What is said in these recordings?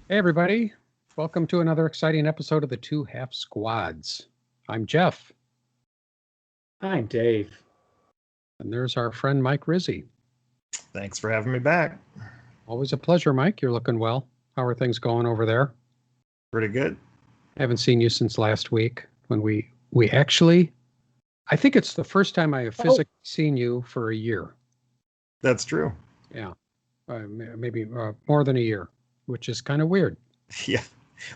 Hey, everybody. Welcome to another exciting episode of the Two Half Squads. I'm Jeff, Hi, Dave. and there's our friend Mike Rizzi. Thanks for having me back. Always a pleasure, Mike. You're looking well. How are things going over there? Pretty good. I haven't seen you since last week when we actually, I think it's the first time I have physically seen you for a year. That's true. Yeah, maybe more than a year, which is kind of weird. Yeah.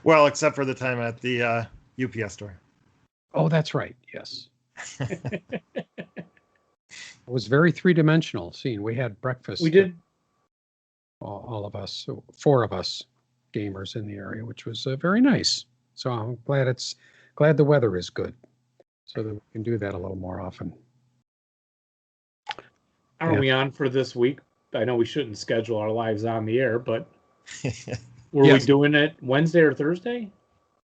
Well, except for the time at the UPS store. Oh, that's right. Yes. It was very three-dimensional scene. We had breakfast. We did. All of us, so 4 of us gamers in the area, which was very nice. So I'm glad the weather is good, so that we can do that a little more often. Are we on for this week? I know we shouldn't schedule our lives on the air, but were we doing it Wednesday or Thursday?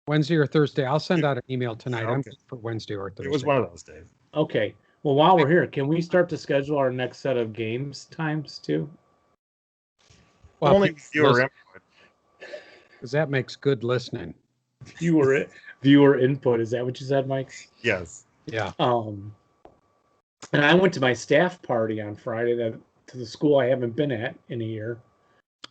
Wednesday or Thursday. I'll send out an email tonight. Okay. I'm good for Wednesday or Thursday. It was one of those days. Okay. Well, while we're here, can we start to schedule our next set of games times too? Well, only viewer input. Because that makes good listening. Viewer input. Is that what you said, Mike? Yes. Yeah. And I went to my staff party on Friday to the school I haven't been at in a year.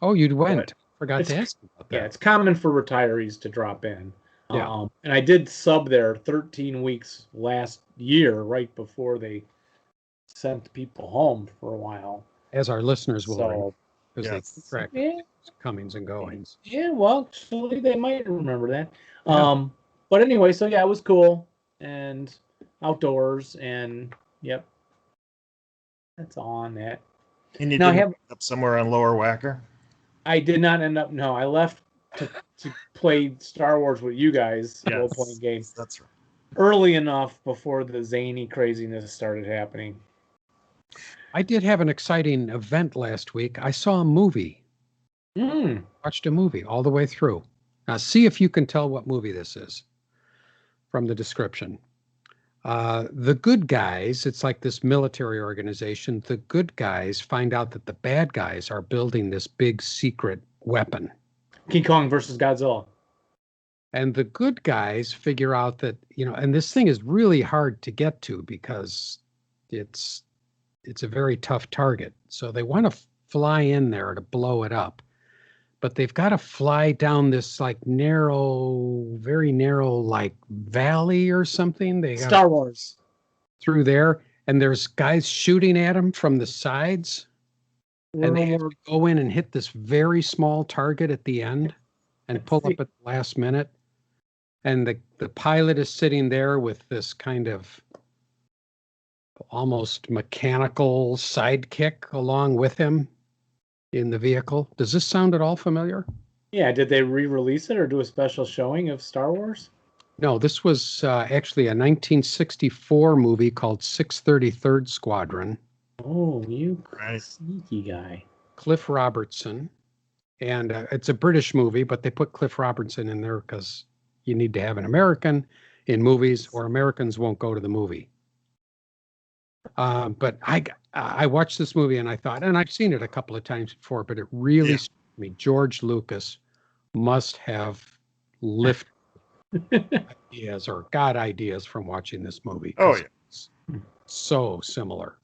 Oh, you went. Forgot to ask about that. Yeah, it's common for retirees to drop in. Yeah. And I did sub there 13 weeks last year, right before they sent people home for a while. As our listeners will remember, because yes. they track comings and goings. Yeah, well, actually, they might remember that. Yeah. But anyway, so yeah, it was cool and outdoors, and yep, that's all on that. And you didn't end up somewhere on Lower Wacker? I did not end up. No, I left to play Star Wars with you guys, role-playing games. That's right. Early enough before the zany craziness started happening. I did have an exciting event last week. I saw a movie. Watched a movie all the way through. Now, see if you can tell what movie this is from the description. The good guys, it's like this military organization. The good guys find out that the bad guys are building this big secret weapon. King Kong versus Godzilla. And the good guys figure out that, and this thing is really hard to get to because it's a very tough target. So they want to fly in there to blow it up. But they've got to fly down this very narrow, like valley or something. Star Wars. Through there, and there's guys shooting at them from the sides. And they have to go in and hit this very small target at the end and pull up at the last minute. And the pilot is sitting there with this kind of almost mechanical sidekick along with him in the vehicle. Does this sound at all familiar? Yeah. Did they re-release it or do a special showing of Star Wars? No, this was actually a 1964 movie called 633rd Squadron. Oh, you sneaky guy. Cliff Robertson. And it's a British movie, but they put Cliff Robertson in there because you need to have an American in movies or Americans won't go to the movie. But I watched this movie and I thought, and I've seen it a couple of times before, but it really struck me. George Lucas must have lifted ideas or got ideas from watching this movie. Oh, yeah. So similar.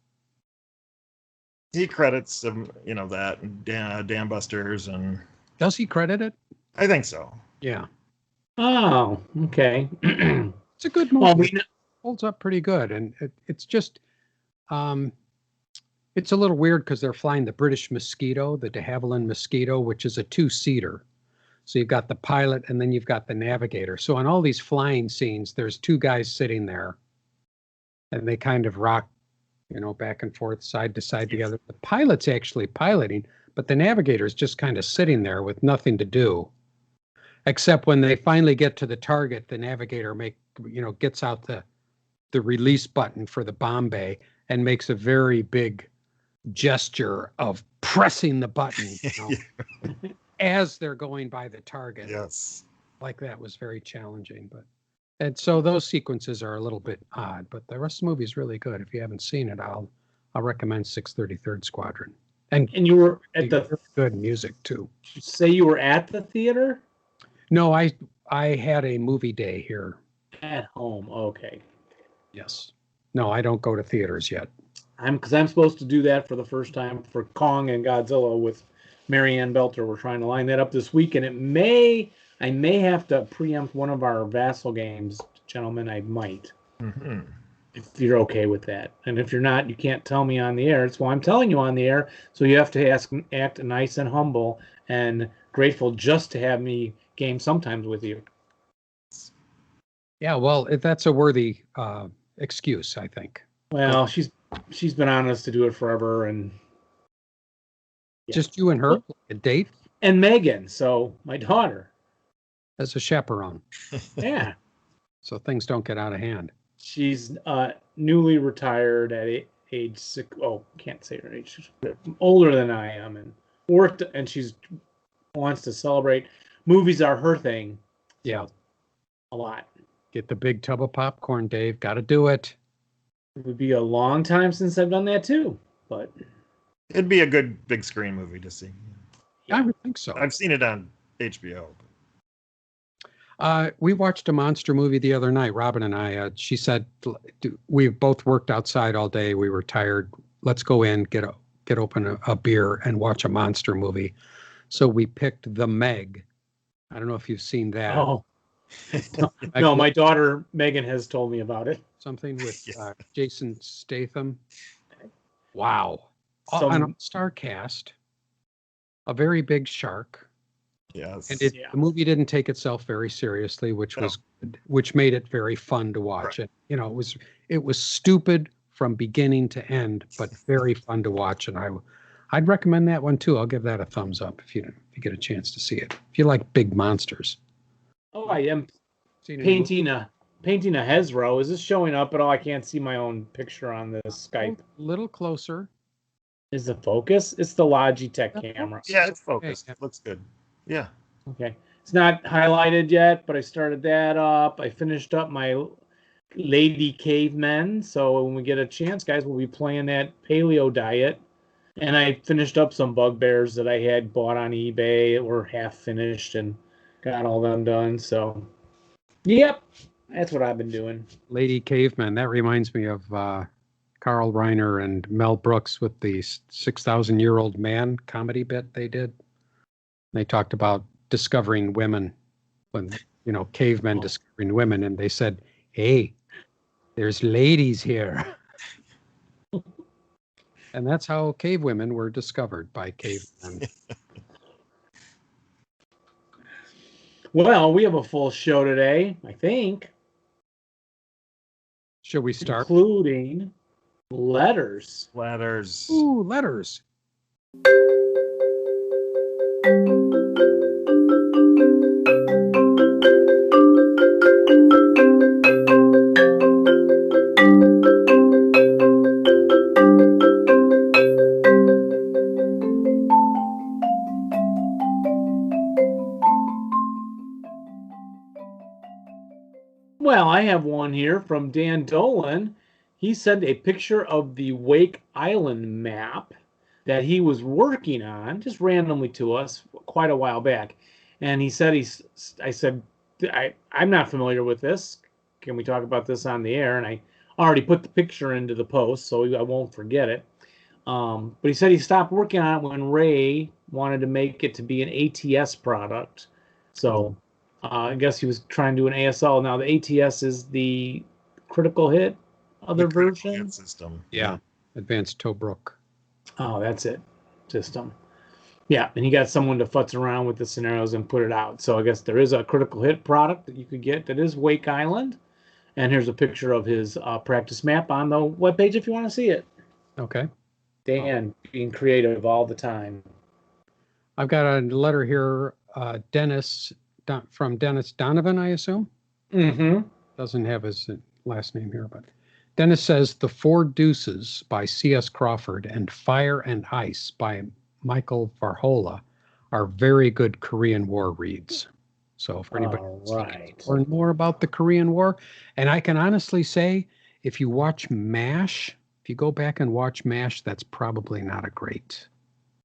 He credits that and Dam Busters and. Does he credit it? I think so. Yeah. Oh, okay. It's a good movie. It holds up pretty good, and it's just, it's a little weird because they're flying the British Mosquito, the de Havilland Mosquito, which is a 2-seater. So you've got the pilot and then you've got the navigator. So in all these flying scenes, there's 2 guys sitting there, and they kind of rock, back and forth, side to side together. The pilot's actually piloting, but the navigator's just kind of sitting there with nothing to do. Except when they finally get to the target, the navigator gets out the release button for the bomb bay and makes a very big gesture of pressing the button as they're going by the target. Yes. Like that was very challenging, and so those sequences are a little bit odd, but the rest of the movie is really good. If you haven't seen it, I'll recommend 633rd Squadron. And And you were at the, good music too. say you were at the theater? No, I had a movie day here. At home, okay. Yes. No, I don't go to theaters yet. Because I'm supposed to do that for the first time for Kong and Godzilla with Marianne Belter. We're trying to line that up this week, and I may have to preempt one of our Vassal games, gentlemen. I might, if you're okay with that. And if you're not, you can't tell me on the air. So I'm telling you on the air. So you have to act nice and humble and grateful just to have me game sometimes with you. Yeah, well, that's a worthy excuse, I think. Well, she's been on us to do it forever, and yeah. Just you and her, a date and Megan, so my daughter, as a chaperone. Yeah. So things don't get out of hand. She's newly retired at age 6. Oh, can't say her age. She's older than I am, and worked, and she's wants to celebrate. Movies are her thing. Yeah, a lot. Get the big tub of popcorn, Dave. Got to do it. It would be a long time since I've done that too, but it'd be a good big screen movie to see. Yeah. I would think so. I've seen it on HBO. We watched a monster movie the other night, Robin and I. She said, we've both worked outside all day. We were tired. Let's go in, get open a beer and watch a monster movie. So we picked The Meg. I don't know if you've seen that. Oh, no, my daughter Megan has told me about it. Something with Jason Statham. Wow. An all-star cast. A very big shark. Yes. And the movie didn't take itself very seriously, which was good, which made it very fun to watch. Right. It was stupid from beginning to end, but very fun to watch. And I'd recommend that one too. I'll give that a thumbs up if you get a chance to see it. If you like big monsters. Oh, I am painting a Hezro. Is this showing up at all? I can't see my own picture on this Skype. A little closer. Is the focus? It's the Logitech camera. Yeah, it's focused. It looks good. Yeah. Okay. It's not highlighted yet, but I started that up. I finished up my Lady Cavemen. So when we get a chance, guys, we'll be playing that paleo diet. And I finished up some bugbears that I had bought on eBay that were half finished and got all them done. So, yep, that's what I've been doing. Lady Caveman. That reminds me of Carl Reiner and Mel Brooks with the 6,000-year-old man comedy bit they did. They talked about discovering women when, cavemen discovering women. And they said, hey, there's ladies here. And that's how cave women were discovered, by cavemen. Well, we have a full show today, I think. Should we start? Including letters. Letters. Ooh, letters. Well, I have one here from Dan Dolan. He sent a picture of the Wake Island map that he was working on, just randomly to us, quite a while back. And he said, I'm not familiar with this. Can we talk about this on the air? And I already put the picture into the post, so I won't forget it. But he said he stopped working on it when Ray wanted to make it to be an ATS product. So I guess he was trying to do an ASL. Now the ATS is the critical hit other version system. Yeah, Advanced Tobruk. Oh, that's it. System. Yeah, and he got someone to futz around with the scenarios and put it out. So I guess there is a critical hit product that you could get that is Wake Island. And here's a picture of his practice map on the webpage if you want to see it. Okay. Dan being creative all the time. I've got a letter here, Dennis, from Dennis Donovan, I assume. Mm-hmm. Doesn't have his last name here, but Dennis says The Four Deuces by C.S. Crawford and Fire and Ice by Michael Varhola are very good Korean War reads. So for anybody wants to learn more about the Korean War, and I can honestly say, if you watch MASH, if you go back and watch MASH, that's probably not a great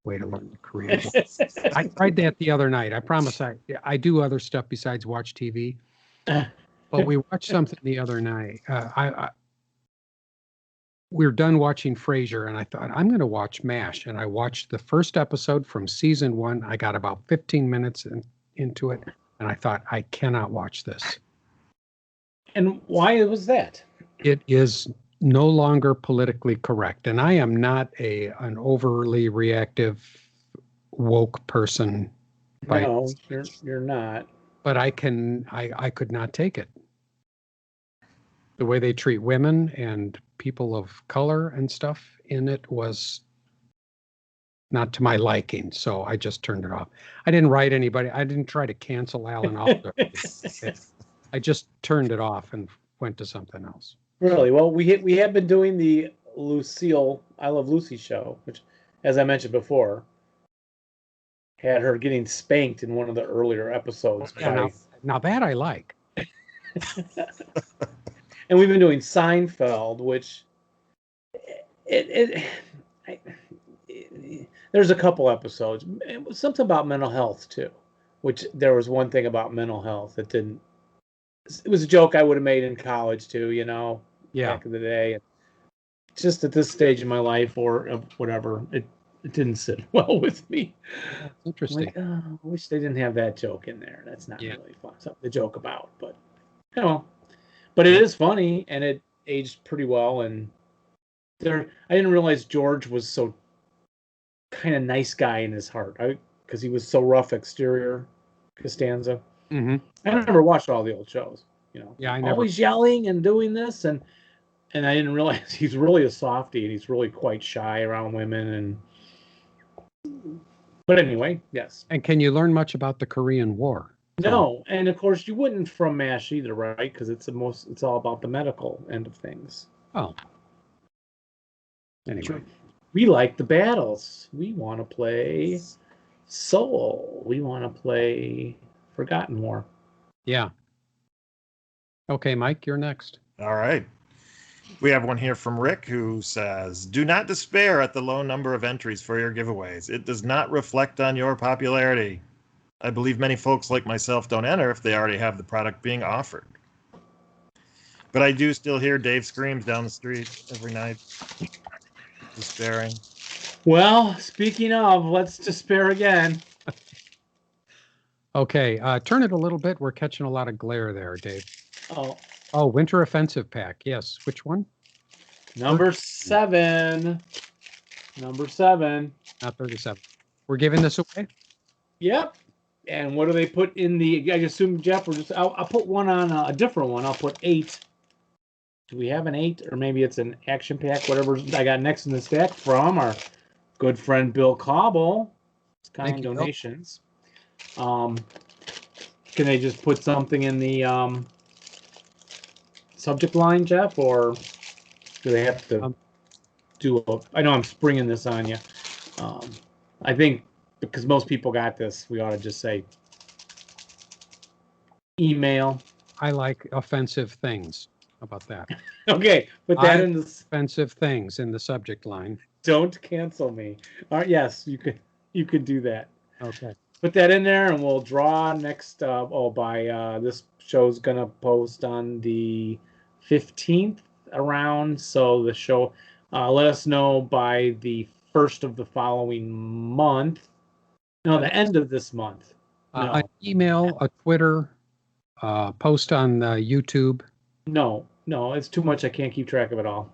way to learn the Korean War. I tried that the other night. I promise I do other stuff besides watch TV. But we watched something the other night. We were done watching Frasier, and I thought, I'm going to watch MASH. And I watched the first episode from season 1. I got about 15 minutes into it, and I thought, I cannot watch this. And why was that? It is no longer politically correct. And I am not an overly reactive, woke person. No, you're not. But I could not take it. The way they treat women and people of color and stuff in it was not to my liking, so I just turned it off. I didn't write anybody. I didn't try to cancel Alan off. I just turned it off and went to something else. Really? Well, we have been doing the Lucille I Love Lucy show, which, as I mentioned before, had her getting spanked in one of the earlier episodes. Now that I like. And we've been doing Seinfeld, which there's a couple episodes. It was something about mental health too, which there was one thing about mental health that didn't. It was a joke I would have made in college too, back in the day. Just at this stage in my life or whatever, it didn't sit well with me. That's interesting. Like, I wish they didn't have that joke in there. That's not really fun. Something to joke about, but But it is funny, and it aged pretty well. And I didn't realize George was so kind of nice guy in his heart, because he was so rough exterior, Costanza. Mm-hmm. I never watched all the old shows, Yeah, I always yelling and doing this, and I didn't realize he's really a softie, and he's really quite shy around women. But anyway, yes. And can you learn much about the Korean War? No, and of course you wouldn't from MASH either, right? Because it's all about the medical end of things. Oh. Anyway. We like the battles. We want to play Soul. We want to play Forgotten War. Yeah. Okay, Mike, you're next. All right. We have one here from Rick who says, do not despair at the low number of entries for your giveaways. It does not reflect on your popularity. I believe many folks like myself don't enter if they already have the product being offered. But I do still hear Dave screams down the street every night, despairing. Well, speaking of, let's despair again. Okay, turn it a little bit. We're catching a lot of glare there, Dave. Oh, Winter Offensive Pack. Yes. Which one? Number 7. Number 7. Not 37. We're giving this away? Yep. And what do they put in the? I assume, Jeff, I'll put one on a different one. I'll put 8. Do we have an 8, or maybe it's an action pack? Whatever I got next in the stack from our good friend Bill Cobble. It's kind donations. Can they just put something in the subject line, Jeff, or do they have to do a? I know I'm springing this on you. I think, because most people got this, we ought to just say email. I like offensive things. How about that? Okay, put that in the offensive things in the subject line. Don't cancel me. All right, yes, you could do that. Okay. Put that in there, and we'll draw next. This show's gonna post on the 15th around. So the show, let us know by the 1st of the following month. No, the end of this month. No. An email, a Twitter, post on YouTube. No, it's too much. I can't keep track of it all.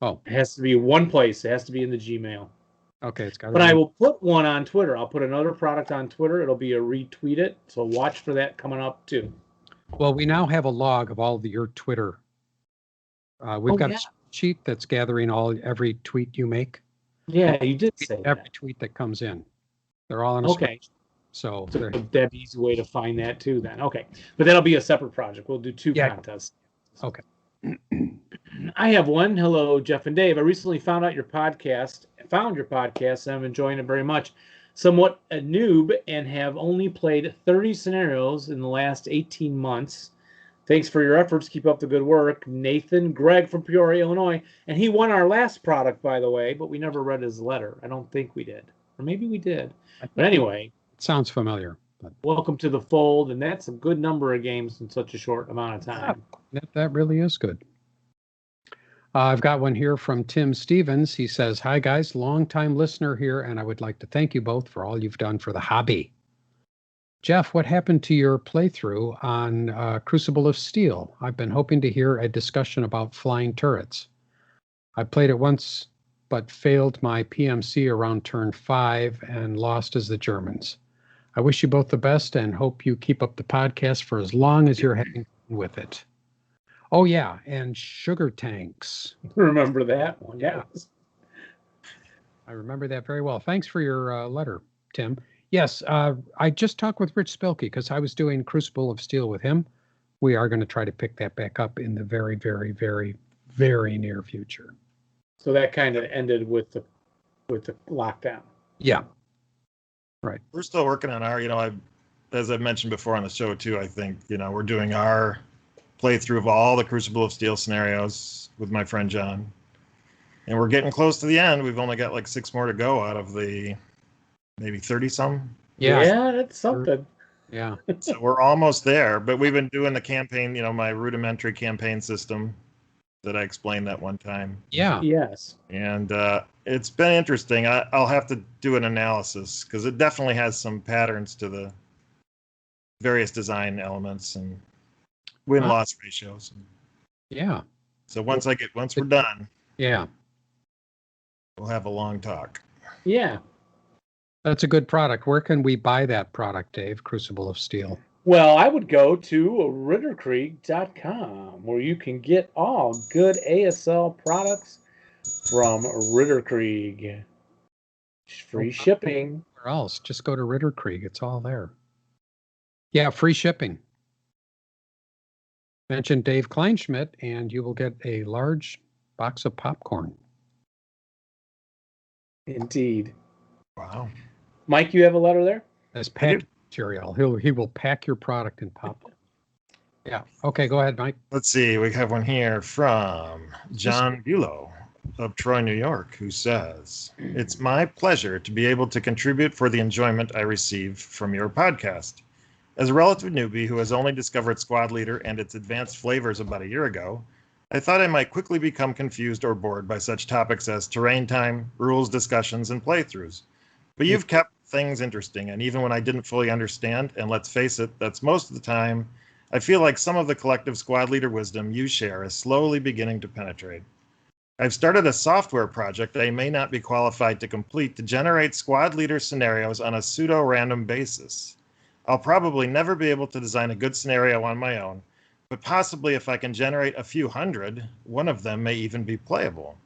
Oh. It has to be one place. It has to be in the Gmail. Okay, it's got. But I will put one on Twitter. I'll put another product on Twitter. It'll be a retweet it. So watch for that coming up too. Well, we now have a log of all your Twitter. We've got a sheet that's gathering every tweet you make. Yeah, you did say every tweet that comes in. They're all in a spreadsheet. So that'd be an easy way to find that too then. Okay. But that'll be a separate project. We'll do 2 contests. Okay. I have one. Hello, Jeff and Dave. I recently found your podcast, and I'm enjoying it very much. Somewhat a noob and have only played 30 scenarios in the last 18 months. Thanks for your efforts. Keep up the good work. Nathan Gregg from Peoria, Illinois. And he won our last product, by the way, but we never read his letter. I don't think we did. Or maybe we did. But anyway, It sounds familiar. But welcome to the fold, and that's a good number of games in such a short amount of time. that really is good. I've got one here from Tim Stevens. He says, "Hi, guys. Long-time listener here, and I would like to thank you both for all you've done for the hobby. Jeff, what happened to your playthrough on Crucible of Steel? I've been hoping to hear a discussion about flying turrets. I played it once, but failed my PMC around turn 5 and lost as the Germans. I wish you both the best and hope you keep up the podcast for as long as you're having fun with it." Oh, yeah, and sugar tanks. Remember that one? Yeah. I remember that very well. Thanks for your letter, Tim. Yes, I just talked with Rich Spilkey because I was doing Crucible of Steel with him. We are going to try to pick that back up in the very, very, very, very near future. So that kind of ended with the lockdown. Yeah. Right. We're still working on our, as I've mentioned before on the show too, I think, we're doing our playthrough of all the Crucible of Steel scenarios with my friend John. And we're getting close to the end. We've only got like 6 more to go out of the maybe 30 some. Yeah, that's something. Yeah. So we're almost there, but we've been doing the campaign, my rudimentary campaign system that I explained that one time. Yeah. Yes. And it's been interesting. I'll have to do an analysis because it definitely has some patterns to the various design elements and win-loss ratios. Yeah. So once we're done, Yeah. we'll have a long talk. Yeah. That's a good product. Where can we buy that product, Dave? Crucible of Steel. Well, I would go to ritterkrieg.com where you can get all good ASL products from Ritterkrieg. Free shipping. Where else? Just go to Ritter Krieg. It's all there. Yeah, free shipping. Mention Dave Kleinschmidt and you will get a large box of popcorn. Indeed. Wow. Mike, you have a letter there? As packed material. He will pack your product in popcorn. Yeah. Okay, go ahead, Mike. Let's see. We have one here from John Bulow of Troy, New York, who says, "It's my pleasure to be able to contribute for the enjoyment I receive from your podcast. As a relative newbie who has only discovered Squad Leader and its advanced flavors about a year ago, I thought I might quickly become confused or bored by such topics as terrain time, rules discussions, and playthroughs. But you've kept things interesting, and even when I didn't fully understand, and let's face it, that's most of the time, I feel like some of the collective Squad Leader wisdom you share is slowly beginning to penetrate. I've started a software project I may not be qualified to complete to generate Squad Leader scenarios on a pseudo-random basis. I'll probably never be able to design a good scenario on my own, but possibly if I can generate a few hundred, one of them may even be playable.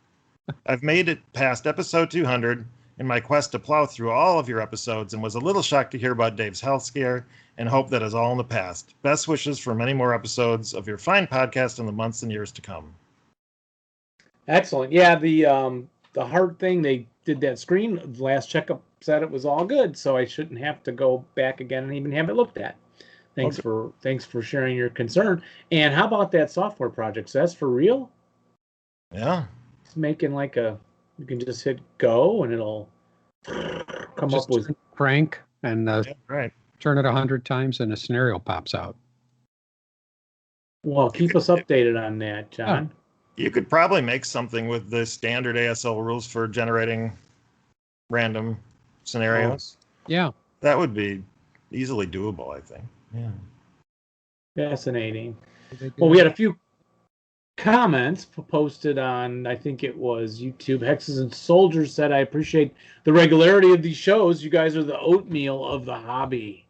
I've made it past episode 200 in my quest to plow through all of your episodes and was a little shocked to hear about Dave's health scare and hope that is all in the past. Best wishes for many more episodes of your fine podcast in the months and years to come." Excellent. Yeah, the hard thing, they did that screen. The last checkup said it was all good, so I shouldn't have to go back again and even have it looked at. Thanks for sharing your concern. And how about that software project? So that's for real? Yeah. It's making you can just hit go and it'll come just up with crank and Right. turn it 100 times and a scenario pops out. Well, keep us updated on that, John. You could probably make something with the standard ASL rules for generating random scenarios. Yeah. That would be easily doable, I think. Yeah. Fascinating. Well, we had a few comments posted on, I think it was YouTube. Hexes and Soldiers said, "I appreciate the regularity of these shows. You guys are the oatmeal of the hobby."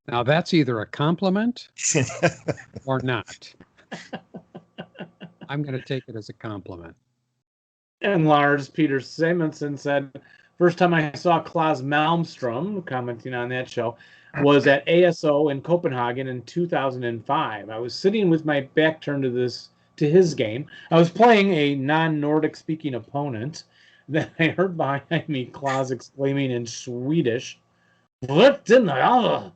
Now that's either a compliment or not. I'm going to take it as a compliment. And Lars Peter Simonson said, "First time I saw Klaus Malmstrom," commenting on that show, "was at ASO in Copenhagen in 2005. I was sitting with my back turned to his game. I was playing a non-Nordic speaking opponent. Then I heard behind me Klaus exclaiming in Swedish, 'What in the hell?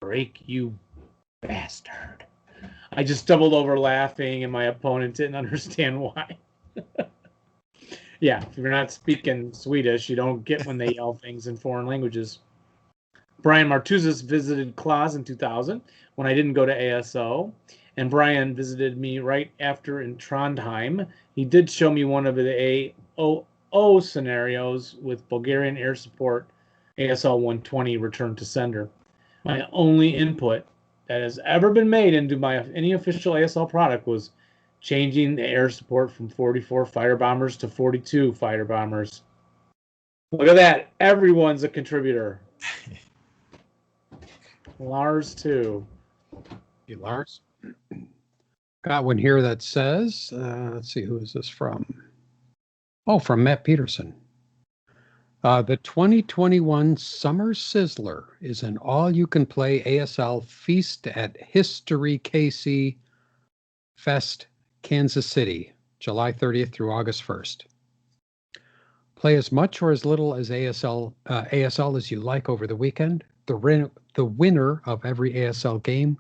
Break, you bastard.' I just doubled over laughing, and my opponent didn't understand why." Yeah, if you're not speaking Swedish, you don't get when they yell things in foreign languages. Brian Martuzis visited Claus in 2000 when I didn't go to ASO, and Brian visited me right after in Trondheim. He did show me one of the AOO scenarios with Bulgarian air support ASL 120 return to sender. My only input that has ever been made into any official ASL product was changing the air support from 44 fighter bombers to 42 fighter bombers. Look at that. Everyone's a contributor. Lars, too. Hey, Lars. Got one here that says, let's see, who is this from? Oh, from Matt Peterson. The 2021 Summer Sizzler is an all-you-can-play ASL feast at History KC Fest, Kansas City, July 30th through August 1st. Play as much or as little as ASL as you like over the weekend. The winner of every ASL game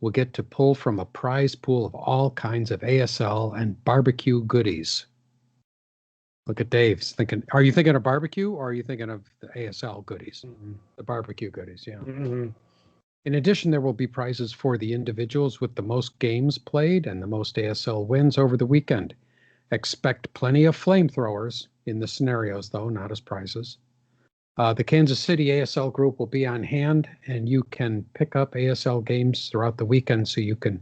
will get to pull from a prize pool of all kinds of ASL and barbecue goodies. Look at Dave's thinking. Are you thinking of barbecue or are you thinking of the ASL goodies? Mm-hmm. The barbecue goodies, yeah. Mm-hmm. In addition, there will be prizes for the individuals with the most games played and the most ASL wins over the weekend. Expect plenty of flamethrowers in the scenarios, though, not as prizes. The Kansas City ASL group will be on hand, and you can pick up ASL games throughout the weekend so you can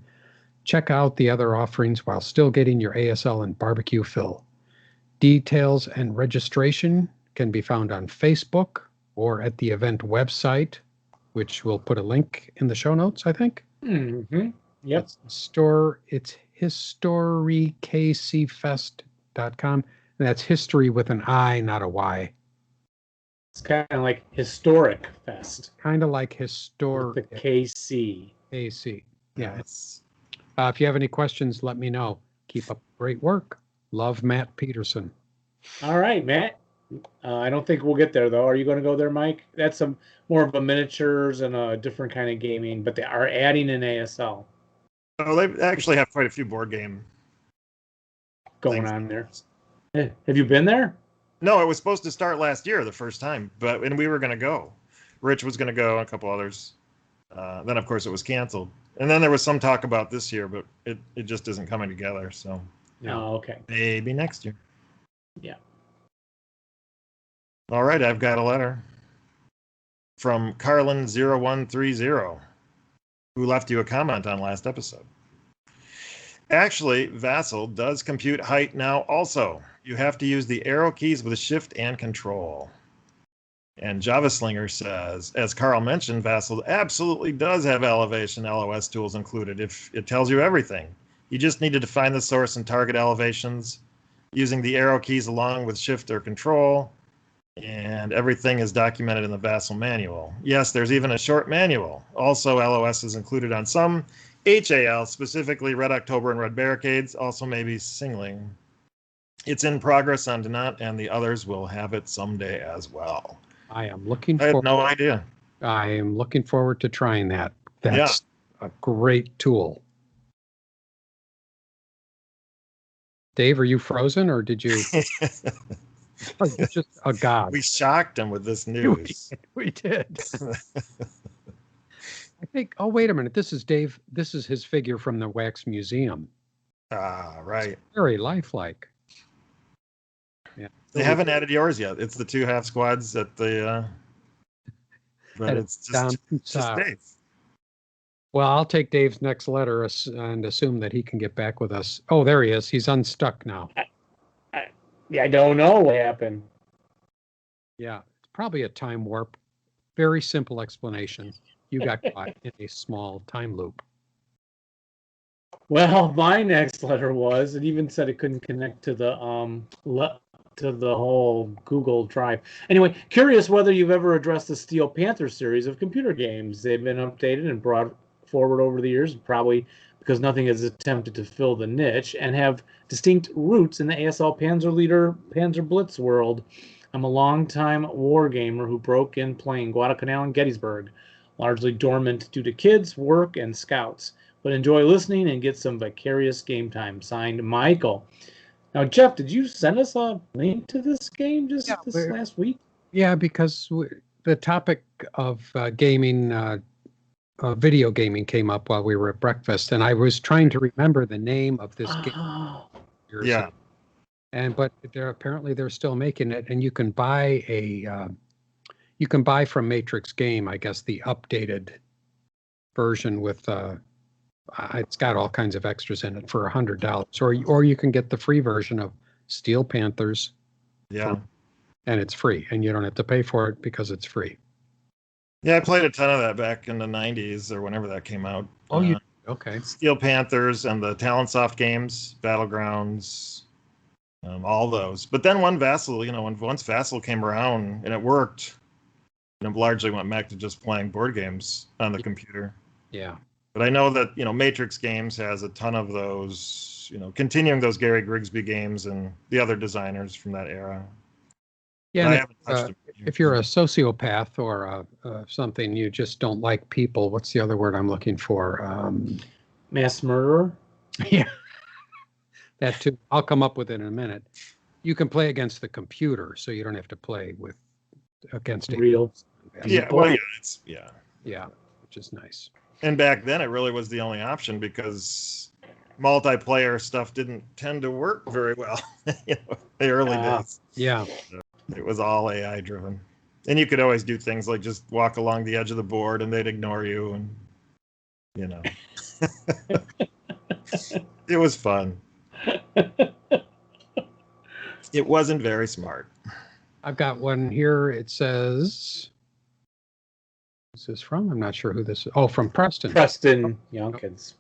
check out the other offerings while still getting your ASL and barbecue fill. Details and registration can be found on Facebook or at the event website, which we'll put a link in the show notes, I think. Mm-hmm. Yep. It's historykcfest.com. And that's history with an I, not a Y. It's kind of like Historic Fest. Kind of like historic. With the KC. KC. Yes. If you have any questions, let me know. Keep up great work. Love, Matt Peterson. All right, Matt. I don't think we'll get there, though. Are you going to go there, Mike? That's more of a miniatures and a different kind of gaming, but they are adding an ASL. Oh, they actually have quite a few board game going on there. Have you been there? No, it was supposed to start last year, the first time, and we were going to go. Rich was going to go, and a couple others. Then, of course, it was canceled. And then there was some talk about this year, but it just isn't coming together. So, yeah. Oh, okay. Maybe next year. Yeah. All right, I've got a letter from Carlin0130, who left you a comment on last episode. Actually, Vassal does compute height now also. You have to use the arrow keys with shift and control. And Java Slinger says, as Carl mentioned, Vassal absolutely does have elevation LOS tools included. If it tells you everything, you just need to define the source and target elevations using the arrow keys along with shift or control. And everything is documented in the Vassal manual. Yes, there's even a short manual. Also, LOS is included on some HAL, specifically Red October and Red Barricades, also maybe Singling. It's in progress on Donut, and the others will have it someday as well. I am looking I had no idea. I am looking forward to trying that. That's a great tool. Dave, are you frozen or did you? Just a god. We shocked him with this news. We did. I think, oh, wait a minute. This is Dave. This is his figure from the Wax Museum. Ah, right. It's very lifelike. Yeah. They haven't added yours yet. It's the 2 half squads at the, but it's just Dave. Well, I'll take Dave's next letter and assume that he can get back with us. Oh, there he is. He's unstuck now. I don't know what happened. Yeah, it's probably a time warp. Very simple explanation. You got caught in a small time loop. Well, my next letter was, it even said it couldn't connect to the whole Google Drive. Anyway, curious whether you've ever addressed the Steel Panther series of computer games. They've been updated and brought forward over the years, probably because nothing has attempted to fill the niche, and have distinct roots in the ASL Panzer Leader, Panzer Blitz world. I'm a longtime war gamer who broke in playing Guadalcanal and Gettysburg, largely dormant due to kids, work, and scouts, but enjoy listening and get some vicarious game time. Signed, Michael. Now, Jeff, did you send us a link to this game this Yeah, last week? Yeah, because the topic of gaming, video gaming came up while we were at breakfast, and I was trying to remember the name of this game. Oh, Yeah. But they're still making it, and you can buy from Matrix Game, I guess, the updated version with it's got all kinds of extras in it for $100, or you can get the free version of Steel Panthers. Yeah. And it's free, and you don't have to pay for it because it's free. Yeah, I played a ton of that back in the 90s or whenever that came out. Oh, you okay? Steel Panthers and the Talonsoft games, Battlegrounds, all those. But then once Vassal came around and it worked, and it largely went back to just playing board games on the computer. Yeah. But I know that, Matrix Games has a ton of those, continuing those Gary Grigsby games and the other designers from that era. Yeah, I haven't touched them. If you're a sociopath or something, you just don't like people. What's the other word I'm looking for? mass murderer? Yeah, that too. I'll come up with it in a minute. You can play against the computer, so you don't have to play against real. Yeah, well, yeah, which is nice. And back then, it really was the only option because multiplayer stuff didn't tend to work very well. The early days. Yeah. So it was all AI driven. And you could always do things like just walk along the edge of the board and they'd ignore you. And, it was fun. It wasn't very smart. I've got one here. It says, who's this from? I'm not sure who this is. Oh, from Preston. Preston Youngkins.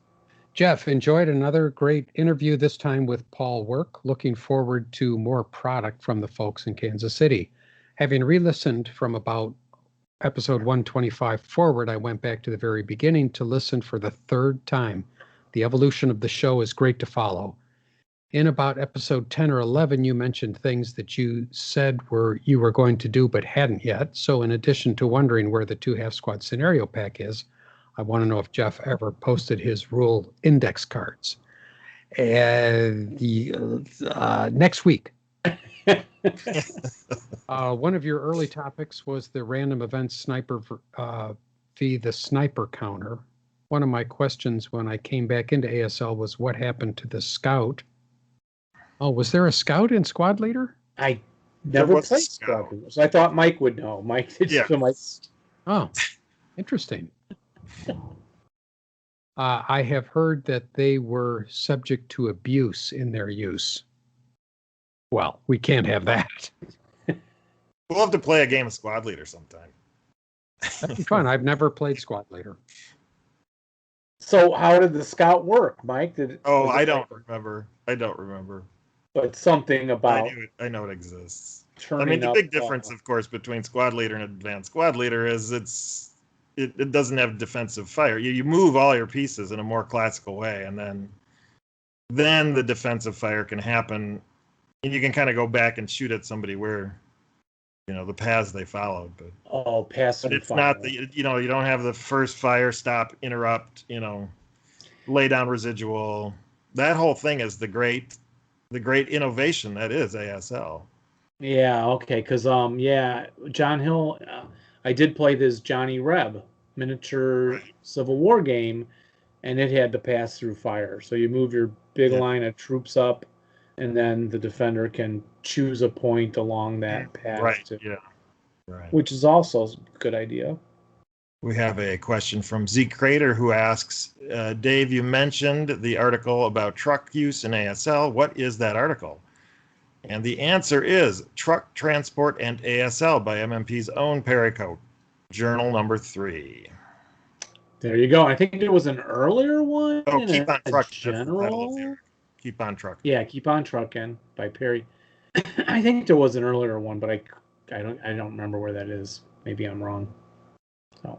Jeff, enjoyed another great interview, this time with Paul Work. Looking forward to more product from the folks in Kansas City. Having re-listened from about episode 125 forward, I went back to the very beginning to listen for the third time. The evolution of the show is great to follow. In about episode 10 or 11, you mentioned things that you said you were going to do but hadn't yet. So in addition to wondering where the 2 half squad scenario pack is, I want to know if Jeff ever posted his rule index cards. Next week. One of your early topics was the random event sniper fee, the sniper counter. One of my questions when I came back into ASL was what happened to the scout. Oh, was there a scout in Squad Leader? I never played Squad Leader, so I thought Mike would know. Mike did. Yeah. Oh, interesting. I have heard that they were subject to abuse in their use. Well, we can't have that. We'll have to play a game of Squad Leader sometime. That'd be fun. I've never played Squad Leader. So how did the scout work, Mike? I don't remember. But something about... I know it exists. I mean, the big difference, of course, between Squad Leader and Advanced Squad Leader is it doesn't have defensive fire. You move all your pieces in a more classical way, and then the defensive fire can happen, and you can kind of go back and shoot at somebody where, the paths they followed. But passive but it's fire. not you don't have the first fire, stop, interrupt, lay down residual. That whole thing is the great innovation that is ASL. Yeah, okay, because John Hill, I did play this Johnny Reb miniature Civil War game, and it had to pass through fire. So you move your big line of troops up, and then the defender can choose a point along that path. Right. Right. Which is also a good idea. We have a question from Z Crater who asks, Dave, you mentioned the article about truck use in ASL. What is that article? And the answer is Truck Transport and ASL by MMP's own Pericote, journal number 3. There you go. I think there was an earlier one. Oh, Keep on Trucking. General. Keep on Trucking. Yeah, Keep on Trucking by Perry. I think there was an earlier one, but I don't remember where that is. Maybe I'm wrong. So,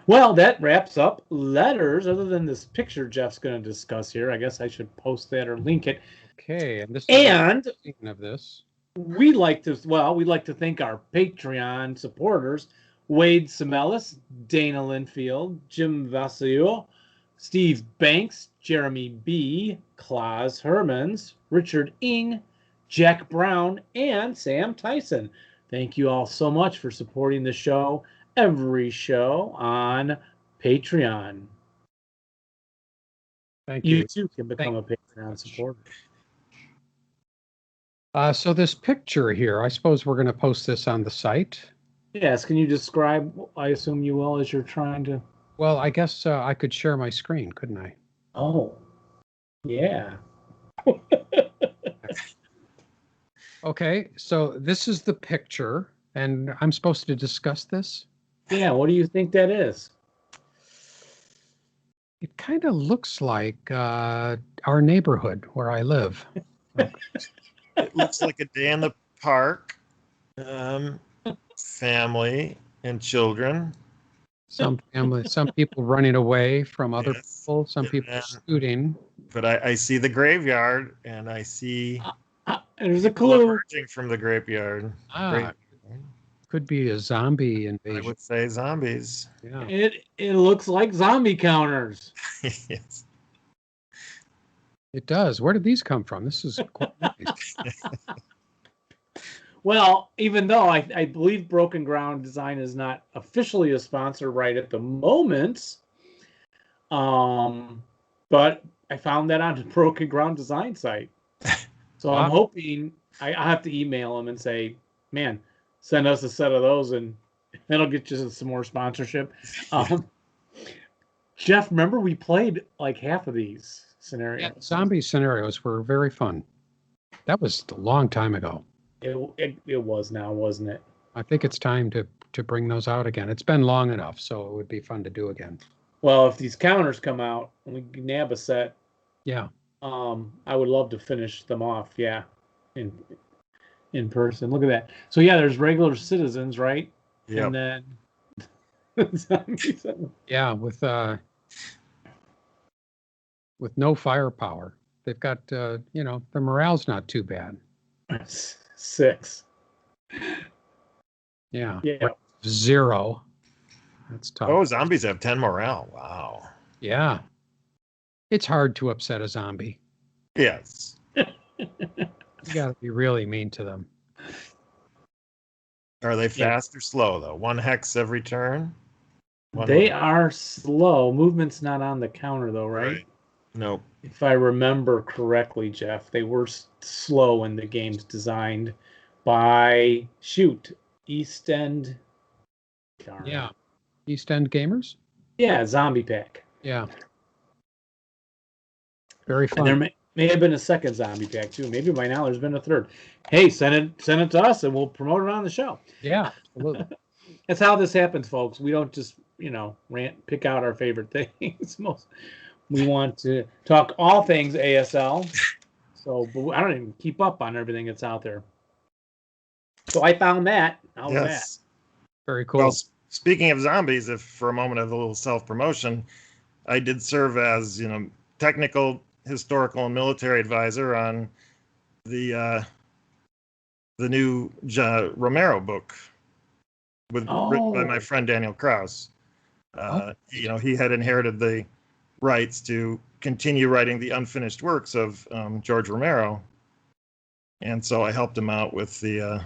well, that wraps up letters. Other than this picture Jeff's going to discuss here, I guess I should post that or link it. Okay, and speaking of this, we'd like to thank our Patreon supporters: Wade Semelis, Dana Linfield, Jim Vassio, Steve Banks, Jeremy B., Klaus Hermans, Richard Ing, Jack Brown, and Sam Tyson. Thank you all so much for supporting the show, every show on Patreon. Thank you. You too can become a Patreon supporter. So this picture here, I suppose we're going to post this on the site. Yes, can you describe, I assume you will, as you're trying to... Well, I guess I could share my screen, couldn't I? Oh, yeah. Okay, so this is the picture, and I'm supposed to discuss this? Yeah, what do you think that is? It kind of looks like our neighborhood where I live. It looks like a day in the park. Family and children. Some people running away from other Yes. people, some people shooting. But I see the graveyard, and I see There's a people clue. emerging from the graveyard. Could be a zombie I invasion. would say zombies. Yeah. It looks like zombie counters. Yes. It does. Where did these come from? This is quite nice. Well, even though I believe Broken Ground Design is not officially a sponsor right at the moment, but I found that on the Broken Ground Design site. So Wow. I'm hoping I have to email them and say, man, send us a set of those and that'll get you some more sponsorship. Jeff, remember we played like half of these scenarios. Yeah, zombie scenarios were very fun. That was a long time ago. It was now, wasn't it? I think it's time to bring those out again. It's been long enough, so it would be fun to do again. Well, if these counters come out and we can nab a set, Yeah. I would love to finish them off. Yeah, in person. Look at that. So yeah, there's regular citizens, right? Yep. And then zombies. Yeah, with no firepower. They've got their morale's not too bad. 6. Yeah. Yeah. 0. That's tough. Oh, zombies have 10 morale. Wow. Yeah. It's hard to upset a zombie. Yes. You got to be really mean to them. Are they fast or slow, though? 1 hex every turn? They are slow. Movement's not on the counter, though, right? Nope. If I remember correctly, Jeff, they were slow in the games designed by, East End. Yeah. East End Gamers? Yeah, Zombie Pack. Yeah. Very fun. And there may have been a second Zombie Pack, too. Maybe by now there's been a third. Hey, send it to us, and we'll promote it on the show. Yeah, absolutely. That's how this happens, folks. We don't just, pick out our favorite things. We want to talk all things ASL. So but I don't even keep up on everything that's out there. So I found that. How was that? Very cool. Well, speaking of zombies, if for a moment of a little self-promotion, I did serve as, technical, historical, and military advisor on the new Romero book written by my friend Daniel Krauss. He had inherited the rights to continue writing the unfinished works of George Romero. And so I helped him out with the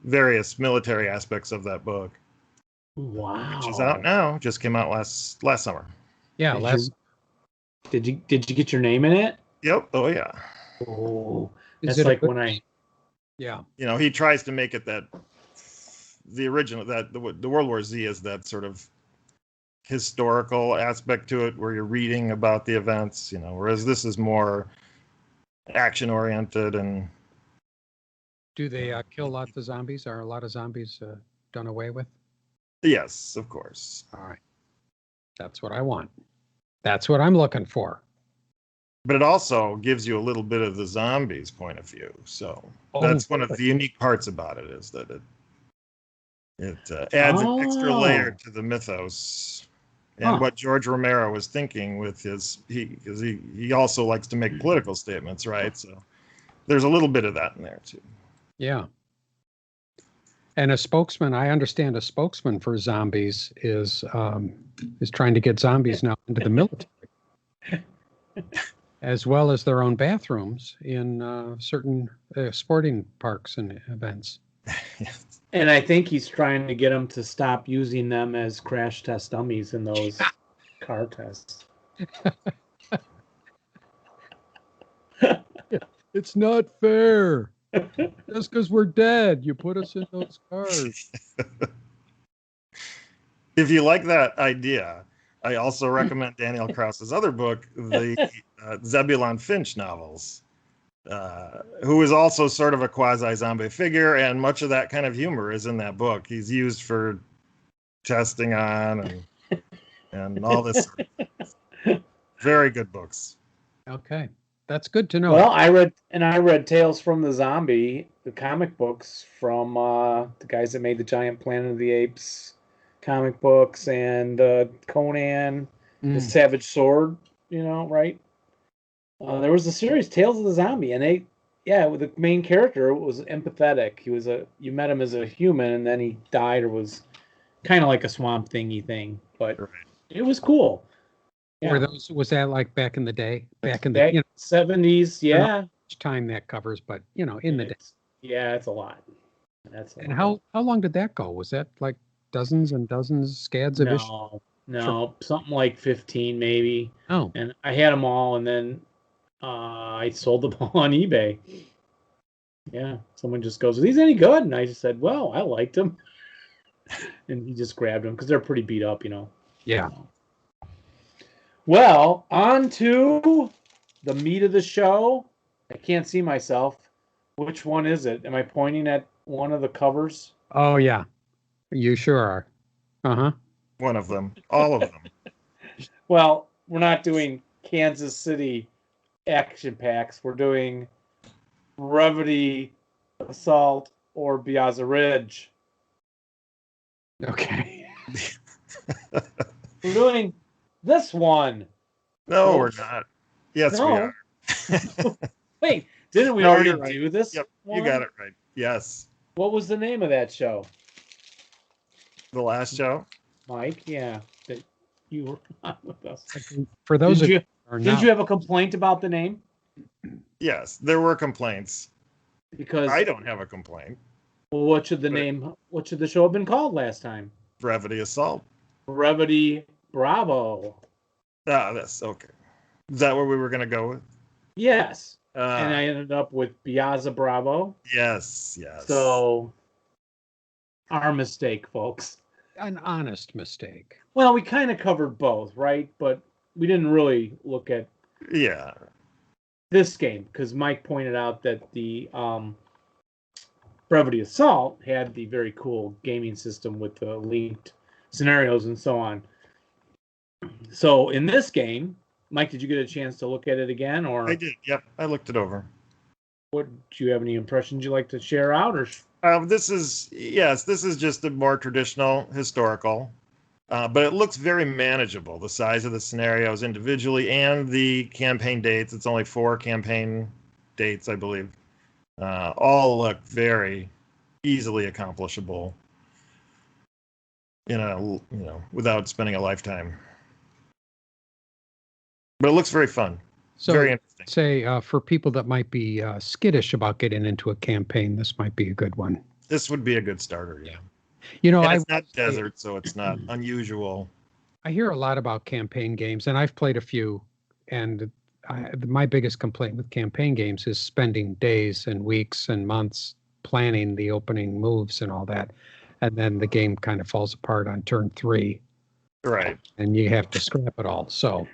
various military aspects of that book. Wow. Which is out now. Just came out last summer. Yeah, Did you get your name in it? Yep. Oh yeah. Oh, that's like when I. Yeah. He tries to make it that the original, that the World War Z is that sort of historical aspect to it, where you're reading about the events. Whereas this is more action oriented. And do they kill lots of zombies? Are a lot of zombies done away with? Yes, of course. All right. That's what I want. That's what I'm looking for. But it also gives you a little bit of the zombies' point of view. So that's one of the unique parts about it, is that it adds an extra layer to the mythos and what George Romero was thinking with his, because he also likes to make political statements, right? So there's a little bit of that in there too. Yeah. And a spokesman, I understand a spokesman for zombies is trying to get zombies now into the military. as well as their own bathrooms in certain sporting parks and events. And I think he's trying to get them to stop using them as crash test dummies in those car tests. It's not fair. Just because we're dead, you put us in those cars. If you like that idea, I also recommend Daniel Krause's other book, the Zebulon Finch novels, who is also sort of a quasi-zombie figure, and much of that kind of humor is in that book. He's used for testing on and all this sort of stuff. Very good books. Okay. That's good to know. Well, I read Tales from the Zombie, the comic books from the guys that made the Giant Planet of the Apes comic books, and Conan, the Savage Sword, right? There was a series, Tales of the Zombie, and the main character was empathetic. You met him as a human, and then he died, or was kind of like a Swamp Thingy thing, but it was cool. Yeah. Was that like back in the day? Back in the 70s, yeah. I don't know how much time that covers, but in the day. Yeah, it's a lot. And how long did that go? Was that like dozens and dozens scads of issues? No, something like 15 maybe. Oh. And I had them all, and then I sold them all on eBay. Yeah, someone just goes, "Are these any good?" And I just said, "Well, I liked them." And he just grabbed them because they're pretty beat up, Yeah. Well, on to the meat of the show. I can't see myself. Which one is it? Am I pointing at one of the covers? Oh, yeah. You sure are. Uh-huh. One of them. All of them. Well, we're not doing Kansas City action packs. We're doing Brevity Assault or Biazza Ridge. Okay. We're doing this one. No, we're not. Yes, we are. Wait, didn't we already do this? Yep, one? you got it right. Yes. What was the name of that show? The last show? Mike, yeah, that you were on with us. For those did you have a complaint about the name? Yes, there were complaints. Because I don't have a complaint. Well, what should the show have been called last time? Brevity Assault. Brevity Bravo. Ah, that's okay. Is that where we were going to go with? Yes. And I ended up with Biazza Bravo. Yes. So, our mistake, folks. An honest mistake. Well, we kind of covered both, right? But we didn't really look at this game, because Mike pointed out that the Brevity Assault had the very cool gaming system with the linked scenarios and so on. So in this game, Mike, did you get a chance to look at it again? Or I did. Yep, I looked it over. Do you have any impressions you'd like to share out? Or this is just a more traditional historical, but it looks very manageable. The size of the scenarios individually and the campaign dates. It's only 4 campaign dates, I believe. All look very easily accomplishable. Without spending a lifetime. But it looks very fun. So, very interesting. Say, for people that might be skittish about getting into a campaign, this might be a good one. This would be a good starter, yeah. It's not desert, so it's not unusual. I hear a lot about campaign games, and I've played a few, and my biggest complaint with campaign games is spending days and weeks and months planning the opening moves and all that, and then the game kind of falls apart on turn 3. Right. And you have to scrap it all, so...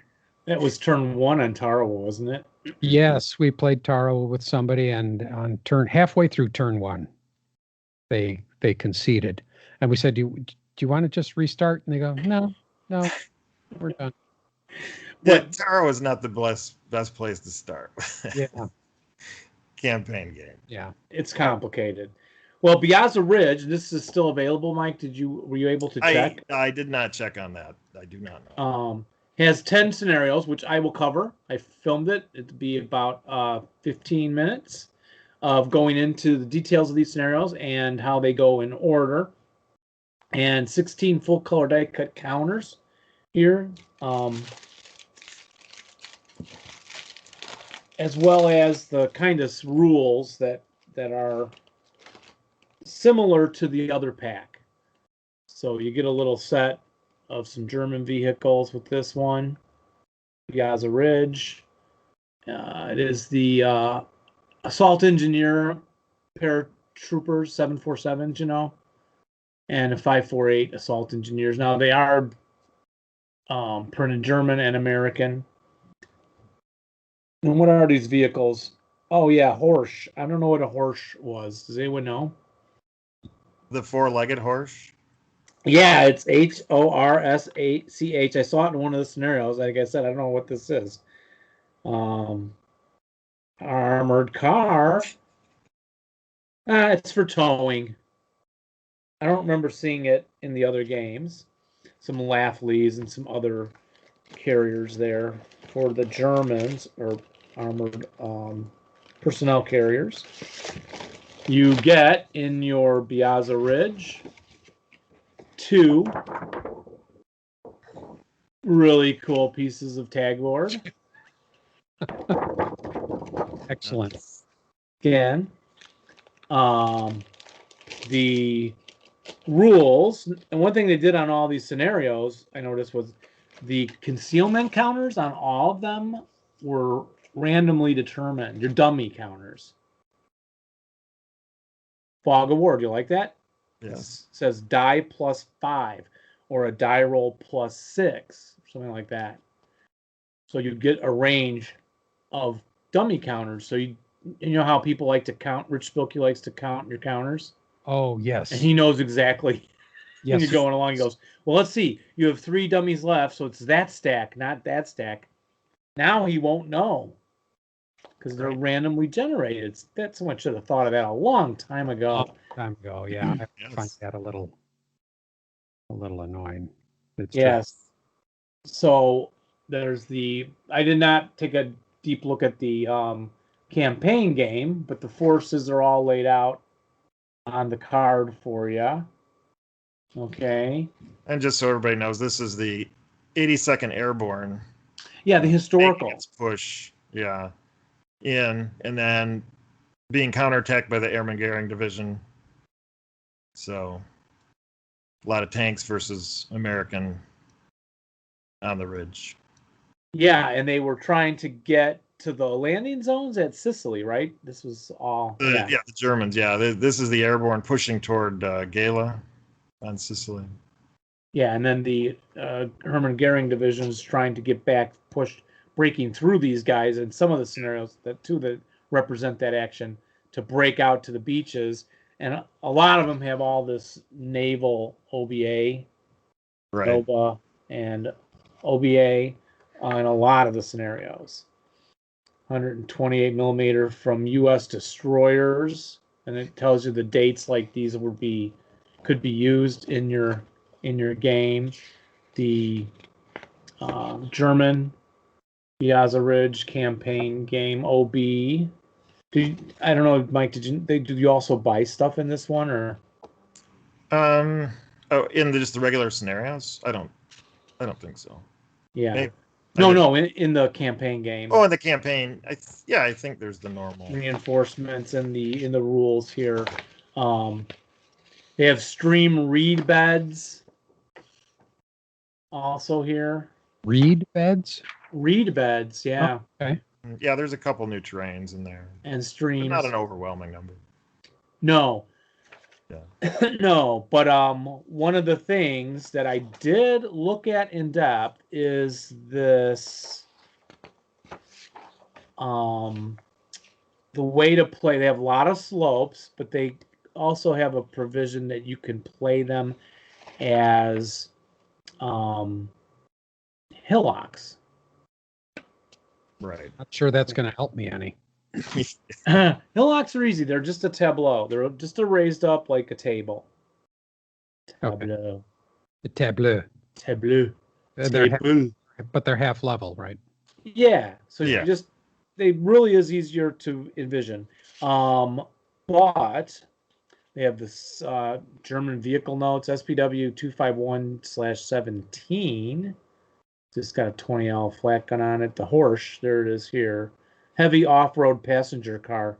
That was turn 1 on Taro, wasn't it? Yes, we played Taro with somebody, and on halfway through turn 1, they conceded, and we said, "Do you want to just restart?" And they go, "No, we're done." But Taro is not the best place to start. Yeah. Campaign game. Yeah, it's complicated. Well, Biazza Ridge, this is still available, Mike. Were you able to check? I did not check on that. I do not know. Has 10 scenarios, which I will cover. I filmed it. It'd be about 15 minutes of going into the details of these scenarios and how they go in order. And 16 full color die cut counters here. as well as the kind of rules that are similar to the other pack. So you get a little set of some German vehicles with this one. Biazza Ridge. It is the assault engineer paratroopers 747s, you know, and a 548 assault engineers. Now they are printed German and American. And what are these vehicles? Oh yeah, Horsch. I don't know what a Horsch was. Does anyone know? The four-legged horse. Yeah, it's Horsch. I saw it in one of the scenarios. Like I said, I don't know what this is. Armored car. It's for towing. I don't remember seeing it in the other games. Some Laughley's and some other carriers there for the Germans, or armored personnel carriers. You get in your Biazza Ridge 2 really cool pieces of tagboard. Excellent. Again, the rules, and one thing they did on all these scenarios, I noticed, was the concealment counters on all of them were randomly determined. Your dummy counters. Fog of War, do you like that? Yes. It says die +5 or a die roll +6, something like that. So you get a range of dummy counters. So you know how people like to count. Rich Spilkey likes to count your counters. Oh, yes. And he knows exactly. Yes. When you're going along, he goes, well, let's see. You have 3 dummies left, so it's that stack, not that stack. Now he won't know because they're randomly generated. That someone should have thought of that a long time ago. Time ago, yeah. I Yes. find that a little annoying. It's Yes. So there's I did not take a deep look at the campaign game, but the forces are all laid out on the card for you. Okay. And just so everybody knows, this is the 82nd Airborne. Yeah, the historical. Its push, yeah, in, and then being counterattacked by the Airman Goering Division. So a lot of tanks versus American on the ridge. Yeah, and they were trying to get to the landing zones at Sicily, right? This was all. Yeah, the Germans. Yeah, this is the Airborne pushing toward Gela on Sicily. Yeah, and then the Hermann Goering Division is trying to get back, breaking through these guys, and some of the scenarios that represent that action to break out to the beaches, and a lot of them have all this naval OBA, Right. NOVA, and OBA in a lot of the scenarios. 128 millimeter from U.S. destroyers, and it tells you the dates like these could be used in your game. The German Biazza Ridge campaign game OB. I don't know, Mike. Did you also buy stuff in this one, or? In just the regular scenarios, I don't think so. Yeah. Maybe. No. In the campaign game. Oh, in the campaign, I think there's the normal reinforcements in the rules here. They have stream reed beds also here. Reed beds? Reed beds, yeah. Oh, okay. Yeah, there's a couple new terrains in there. And streams. But not an overwhelming number. No. Yeah. No, but one of the things that I did look at in depth is this the way to play. They have a lot of slopes, but they also have a provision that you can play them as hillocks. Right. Not sure that's going to help me any. Hillocks are easy. They're just a tableau. They're just raised up like a table. Tableau. Okay. The tableau. Tableau. But they're half level, right? Yeah. So they really is easier to envision. But they have this German vehicle notes, SPW 251/17. Just got a 20L flat gun on it. The Horsch, there it is here. heavy off-road passenger car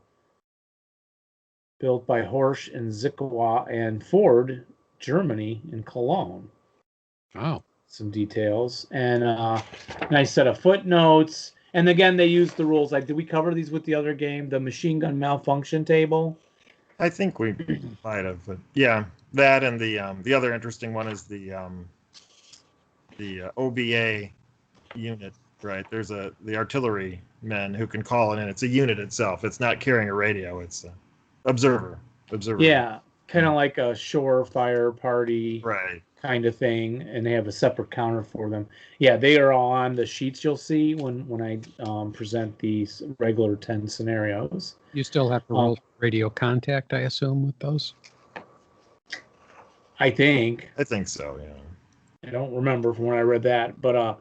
built by Horsch and Zwickau and Ford, Germany, in Cologne. Wow. Some details and nice set of footnotes. And again, they use the rules. Like, did we cover these with the other game, the machine gun malfunction table? I think we might have, but yeah, that and the other interesting one is the OBA unit, right? There's the artillery men who can call it in. It's a unit itself. It's not carrying a radio. It's a observer. Yeah, kind of like a shore fire party, right? Kind of thing, and they have a separate counter for them. Yeah, they are all on the sheets you'll see when I present these regular 10 scenarios. You still have to roll radio contact, I assume, with those? I think So, yeah. I don't remember from when I read that, but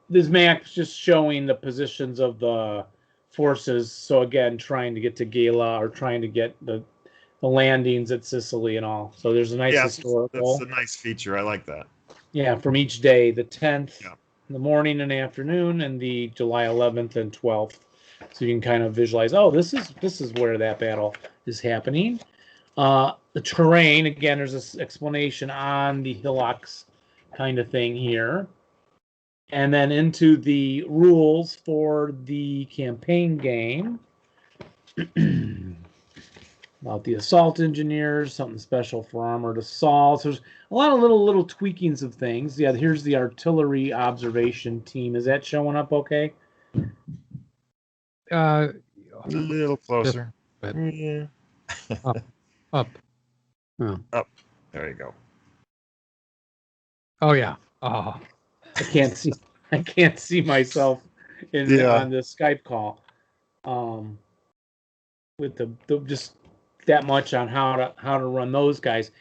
this map's just showing the positions of the forces. So again, trying to get to Gela or trying to get the landings at Sicily and all. So there's a nice historical. That's a nice feature. I like that. Yeah, from each day, the 10th, in the morning and afternoon, and the July 11th and 12th. So you can kind of visualize, oh, this is where that battle is happening. The terrain, again, there's this explanation on the hillocks kind of thing here. And then into the rules for the campaign game. About the assault engineers, something special for armored assault. So there's a lot of little tweakings of things. Yeah, here's the artillery observation team. Is that showing up okay? A little closer. Yeah. Up. Oh. Up. There you go. Oh yeah. Oh. I can't see myself on the Skype call. With the just that much on how to run those guys.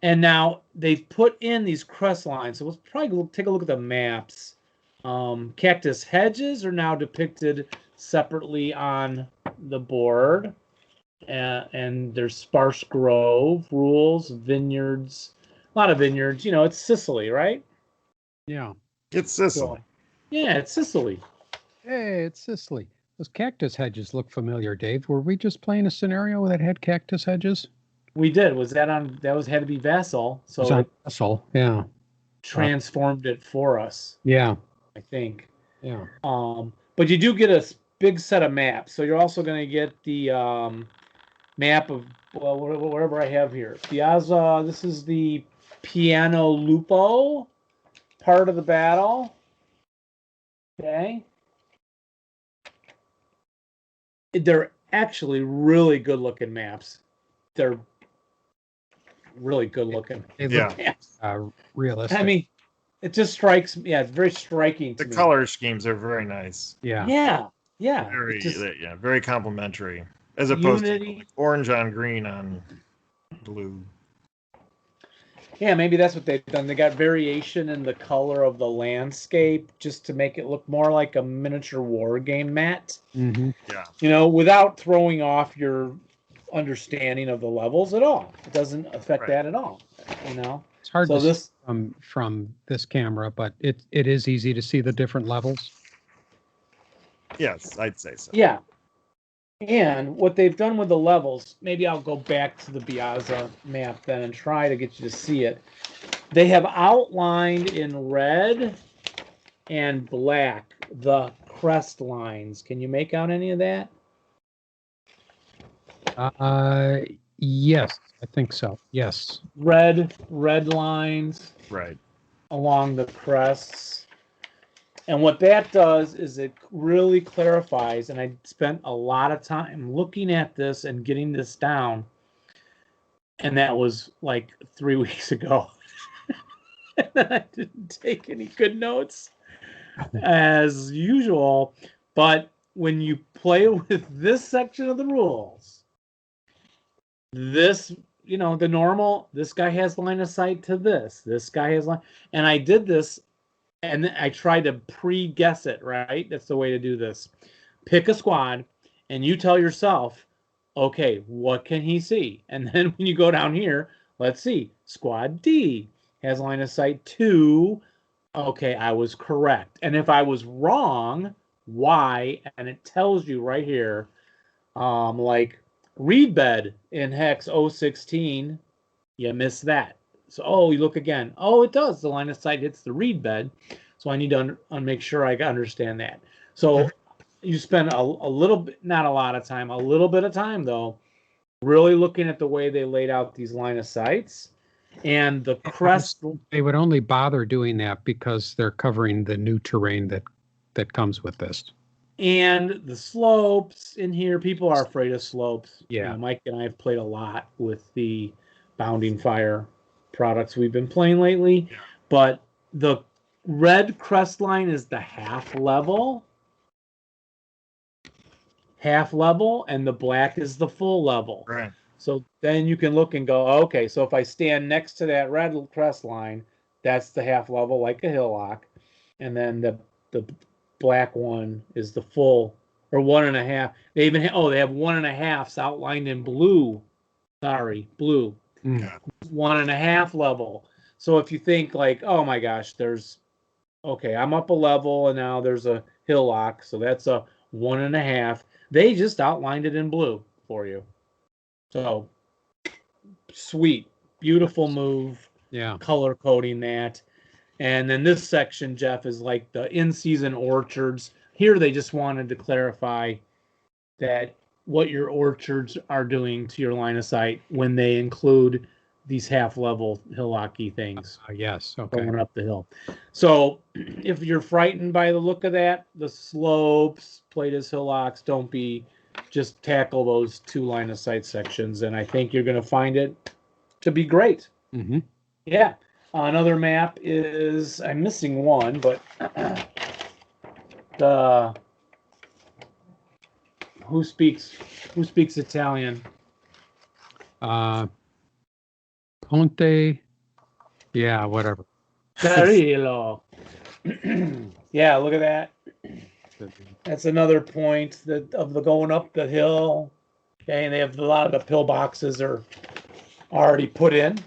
And now they've put in these crest lines. So let's probably take a look at the maps. Cactus hedges are now depicted separately on the board. And there's sparse grove, rules, vineyards, a lot of vineyards. It's Sicily, right? Yeah. It's Sicily. Yeah, it's Sicily. Hey, it's Sicily. Those cactus hedges look familiar, Dave. Were we just playing a scenario that had cactus hedges? We did. Was that on? That had to be Vassal. So it was on Vassal. Yeah. Transformed it for us. Yeah. I think. Yeah. But you do get a big set of maps. So you're also going to get the map of whatever I have here. Biazza. This is the Piano Lupo part of the battle. Okay. They're actually really good looking maps. They're really good looking. Maps. Realistic. I mean, it just strikes me. Yeah, it's very striking to me. The color schemes are very nice. Yeah. Very complimentary. As opposed to like orange on green on blue. Yeah, maybe that's what they've done. They got variation in the color of the landscape just to make it look more like a miniature war game mat. Mm-hmm. Yeah. Without throwing off your understanding of the levels at all. It doesn't affect that at all. It's hard to see from this camera, but it is easy to see the different levels. Yes, I'd say so. Yeah. And what they've done with the levels, maybe I'll go back to the Biazza map then and try to get you to see it. They have outlined in red and black the crest lines. Can you make out any of that? Yes, I think so. Yes. Red lines. Right. Along the crests. And what that does is it really clarifies, and I spent a lot of time looking at this and getting this down, and that was like 3 weeks ago. And then I didn't take any good notes, as usual. But when you play with this section of the rules, this, the normal, this guy has line of sight to this guy has line, and I did this. And I try to pre-guess it, right? That's the way to do this. Pick a squad, and you tell yourself, okay, what can he see? And then when you go down here, let's see. Squad D has line of sight to, okay, I was correct. And if I was wrong, why, and it tells you right here, like reed bed in hex 016, you miss that. So, you look again. Oh, it does. The line of sight hits the reed bed. So I need to make sure I understand that. So you spend a little bit, not a lot of time, a little bit of time though, really looking at the way they laid out these line of sights and the crest. They would only bother doing that because they're covering the new terrain that comes with this. And the slopes in here, people are afraid of slopes. Yeah. Mike and I have played a lot with the Bounding Fire products we've been playing lately. Yeah. But the red crest line is the half level, and the black is the full level. Right. So then you can look and go, okay, so if I stand next to that red crest line, that's the half level, like a hillock. And then the black one is the full, or 1.5. They even they have 1.5s outlined in blue. Sorry, blue. Yeah. 1.5 level. So if you think like, oh my gosh, I'm up a level and now there's a hillock, so that's a 1.5. They just outlined it in blue for you. So sweet, beautiful move. Yeah. Color coding that. And then this section, Jeff, is like the in-season orchards. Here they just wanted to clarify that what your orchards are doing to your line of sight when they include these half-level hillocky things. Yes, okay. Going up the hill. So if you're frightened by the look of that, the slopes, played as hillocks, just tackle those 2 line of sight sections, and I think you're going to find it to be great. Mm-hmm. Yeah. Another map is, I'm missing one, but who speaks Italian? Ponte, yeah, whatever. Carillo. Yeah, look at that. That's another point of the going up the hill. Okay, and they have a lot of the pillboxes are already put in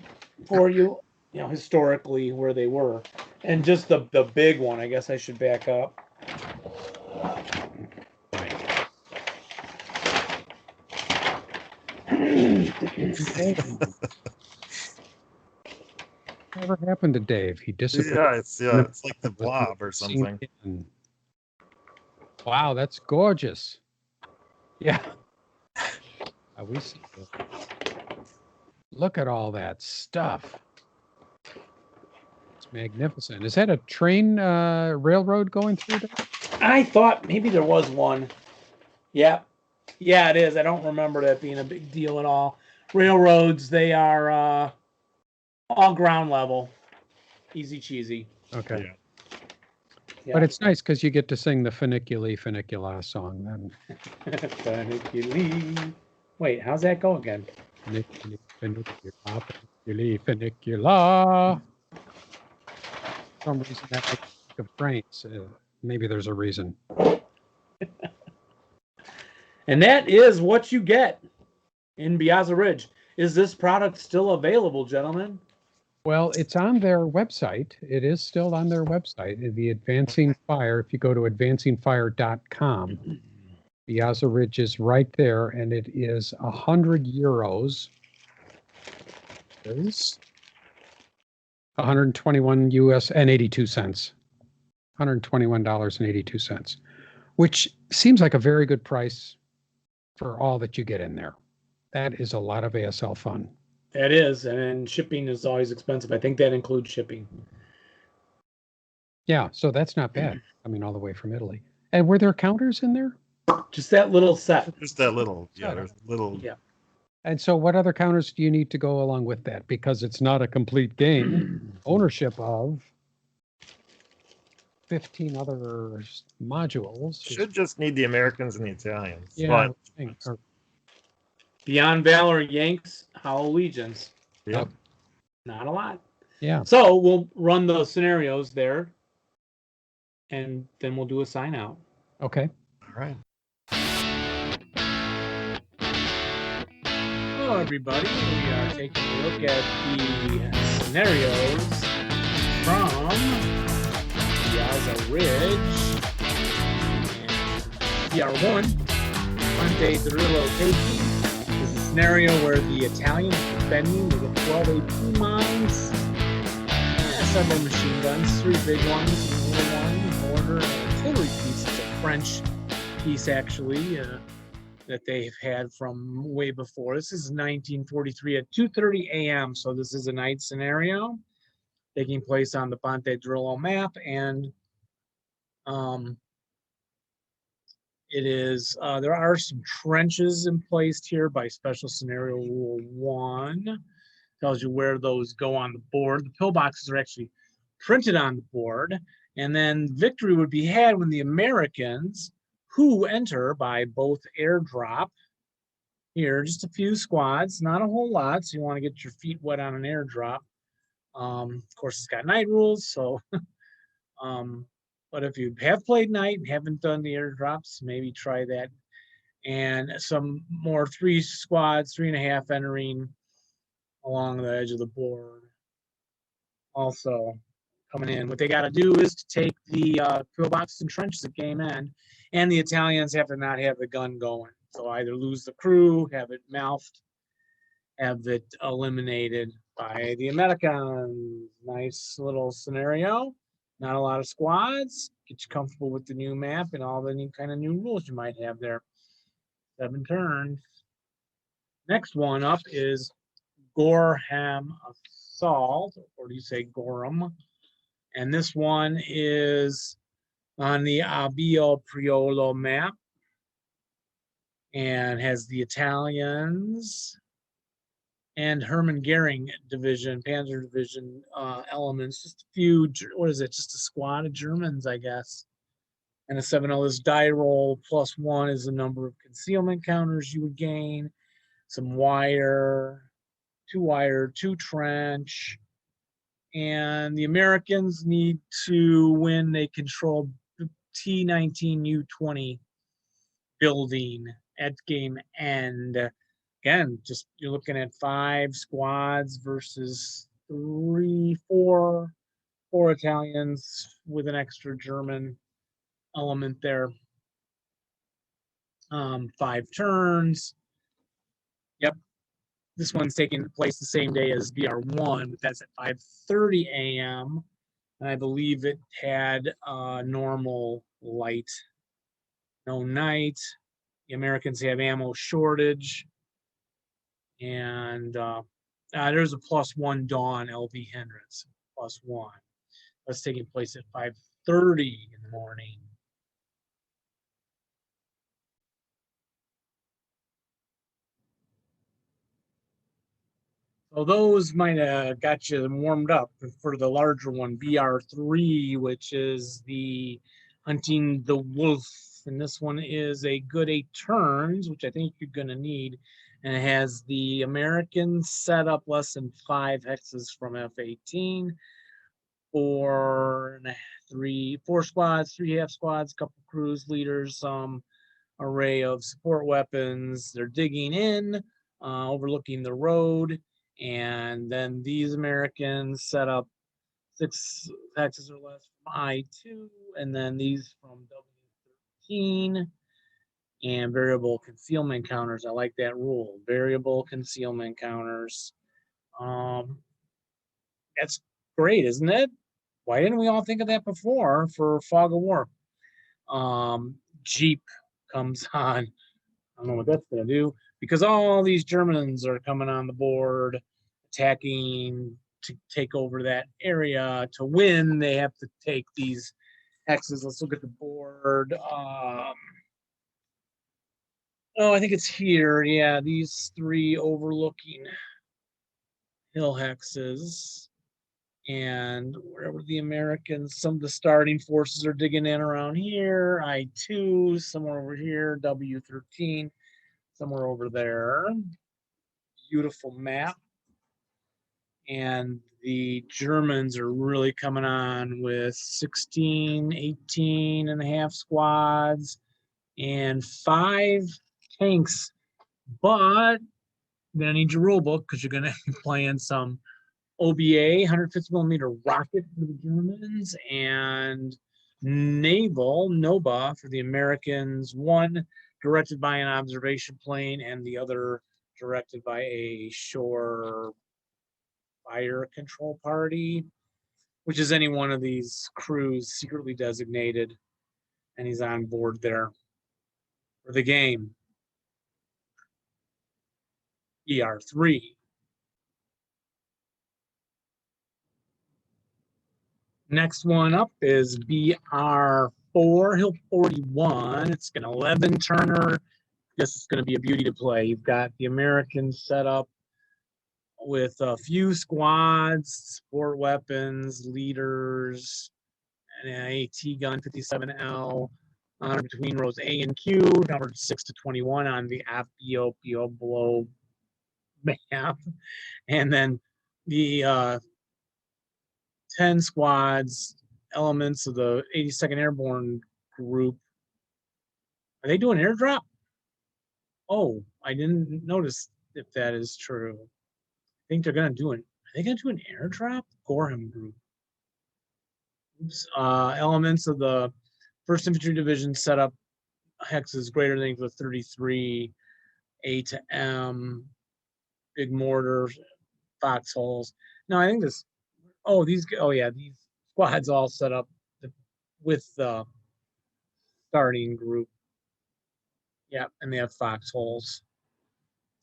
for you, historically where they were. And just the big one, I guess I should back up. Whatever happened to Dave? He disappeared. Yeah, it's like the blob or something. Wow, that's gorgeous. Yeah. We see this. Look at all that stuff. It's magnificent. Is that a train railroad going through there? I thought maybe there was one. Yeah. Yeah, it is. I don't remember that being a big deal at all. Railroads, they are all ground level. Easy cheesy. Okay. Yeah. But it's nice because you get to sing the Funiculi song then. Funiculi. Wait, how's that go again? Funiculi, Funicula. For some reason that makes me think of trains. Maybe there's a reason. And that is what you get in Biazza Ridge. Is this product still available, gentlemen? Well, it's on their website. It is still on their website. The Advancing Fire, if you go to advancingfire.com, Biazza Ridge is right there, and it is €100. It is 121 US and 82 cents. $121.82, which seems like a very good price for all that you get in there. That is a lot of ASL fun. That is, and shipping is always expensive. I think that includes shipping. Yeah, so that's not bad. I mean, all the way from Italy. And were there counters in there? Just that little set. Just that little, there's little. Yeah. And so what other counters do you need to go along with that? Because it's not a complete game. Ownership of 15 other modules. Should just need the Americans and the Italians. Yeah. Beyond Valor Yanks, Hollow Legions. Yep. Not a lot. Yeah. So we'll run those scenarios there, and then we'll do a sign out. Okay. All right. Hello, everybody. We are taking a look at the scenarios from Biazza Ridge. BR1, Ponte Drillo Taking, is a scenario where the Italians are defending with 12 AP mines, several machine guns, 3 big ones, and a little one, mortar, and an artillery piece. It's a French piece, actually, that they've had from way before. This is 1943 at 2:30 a.m., so this is a night scenario taking place on the Ponte Drillo map, and it is, there are some trenches in place here by special scenario rule 1. Tells you where those go on the board. The pillboxes are actually printed on the board, and then victory would be had when the Americans, who enter by both airdrop, here, just a few squads, not a whole lot, so you want to get your feet wet on an airdrop. Of course, it's got night rules, so but if you have played night and haven't done the airdrops, maybe try that. And some more 3 squads, 3.5 entering along the edge of the board. Also coming in. What they got to do is to take the pillboxes and trenches at game end, and the Italians have to not have the gun going. So either lose the crew, have it mouthed, have it eliminated by the Americans. Nice little scenario. Not a lot of squads. Get you comfortable with the new map and all the new kind of new rules you might have there. 7 turns. Next one up is Gorham Assault, or do you say Gorham? And this one is on the Abio Priolo map and has the Italians and Hermann Goering division, Panzer division elements. Just a few, what is it? Just a squad of Germans, I guess. And a 7-0. This die roll +1 is the number of concealment counters you would gain. Some wire, 2 wire, 2 trench. And the Americans need to win. They control T19U20 building at game end. Again, just you're looking at 5 squads versus 4 Italians with an extra German element there. 5 turns. Yep. This one's taking place the same day as BR1, but that's at 5:30 a.m. And I believe it had normal light, no night. The Americans have ammo shortage. And there's a +1 Dawn LV Hendricks, +1. That's taking place at 5:30 in the morning. So those might have got you warmed up for the larger one, BR3, which is the Hunting the Wolf. And this one is a good 8 turns, which I think you're going to need. And it has the Americans set up less than 5 hexes from F-18. 4 squads, 3 half squads, couple crews, leaders, some array of support weapons. They're digging in, overlooking the road. And then these Americans set up 6 hexes or less from I-2, and then these from W-13, and variable concealment counters. I like that rule, variable concealment counters. That's great, isn't it? Why didn't we all think of that before for Fog of War? Jeep comes on. I don't know what that's going to do, because all these Germans are coming on the board, attacking to take over that area. To win, they have to take these hexes. Let's look at the board. Oh, I think it's here. Yeah, these 3 overlooking hill hexes. And wherever the Americans, some of the starting forces are digging in around here. I-2, somewhere over here. W-13, somewhere over there. Beautiful map. And the Germans are really coming on with 16, 18 and a half squads and 5 tanks. But you're going to need your rule book, because you're going to be playing some OBA, 150 millimeter rocket for the Germans, and naval, NOBA, for the Americans, one directed by an observation plane and the other directed by a shore fire control party, which is any one of these crews secretly designated, and he's on board there for the game. ER3. Next one up is BR4, Hill 41. It's an 11 turner. This is going to be a beauty to play. You've got the Americans set up with a few squads, support weapons, leaders, and an AT gun 57L between rows A and Q, numbered 6 to 21 on the FBOPO below map. And then the 10 squads, elements of the 82nd Airborne Group. Are they doing airdrop? Oh, I didn't notice if that is true. I think they're going to do it. Are they going to do an airdrop? Gorham Group. Oops. Elements of the 1st Infantry Division set up hexes greater than or equal to 33, A to M, big mortars, foxholes. No, I think this. Oh, these squads all set up with the starting group. Yeah, and they have foxholes.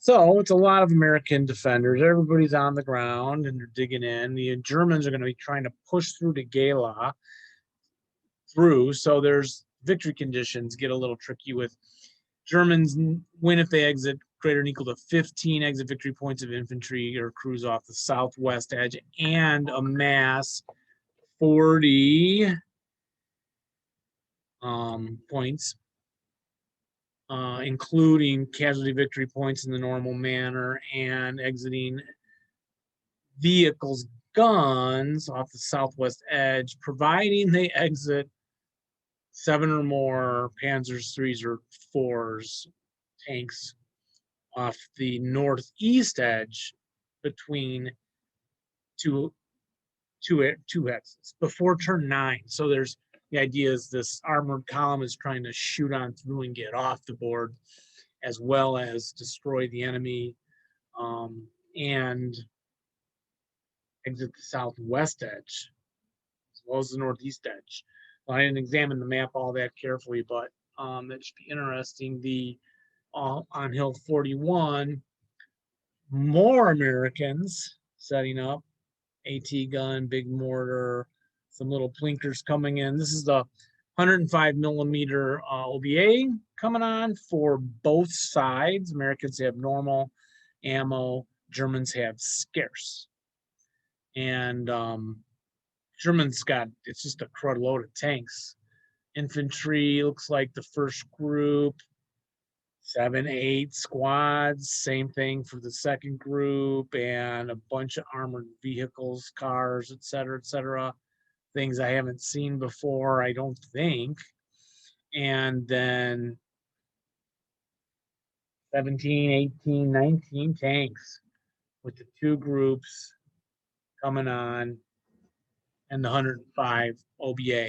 So it's a lot of American defenders. Everybody's on the ground and they're digging in. The Germans are going to be trying to push through to Gala through. So there's victory conditions get a little tricky with Germans win if they exit greater than or equal to 15 exit victory points of infantry or crews off the southwest edge and amass 40 points, including casualty victory points in the normal manner and exiting vehicles, guns off the southwest edge, providing they exit 7 or more Panzers, 3s, or 4s tanks off the northeast edge between two hexes before turn 9. So there's the idea is this armored column is trying to shoot on through and get off the board, as well as destroy the enemy and exit the southwest edge, as well as the northeast edge. Well, I didn't examine the map all that carefully, but that should be interesting. The on Hill 41, more Americans setting up AT gun, big mortar, some little plinkers coming in. This is the 105 millimeter OBA coming on for both sides. Americans have normal ammo, Germans have scarce. And Germans got, it's just a crud load of tanks. Infantry looks like the first group, 7, 8 squads, same thing for the second group, and a bunch of armored vehicles, cars, etc., things I haven't seen before, I don't think. And then 17, 18, 19 tanks with the 2 groups coming on and the 105 OBA.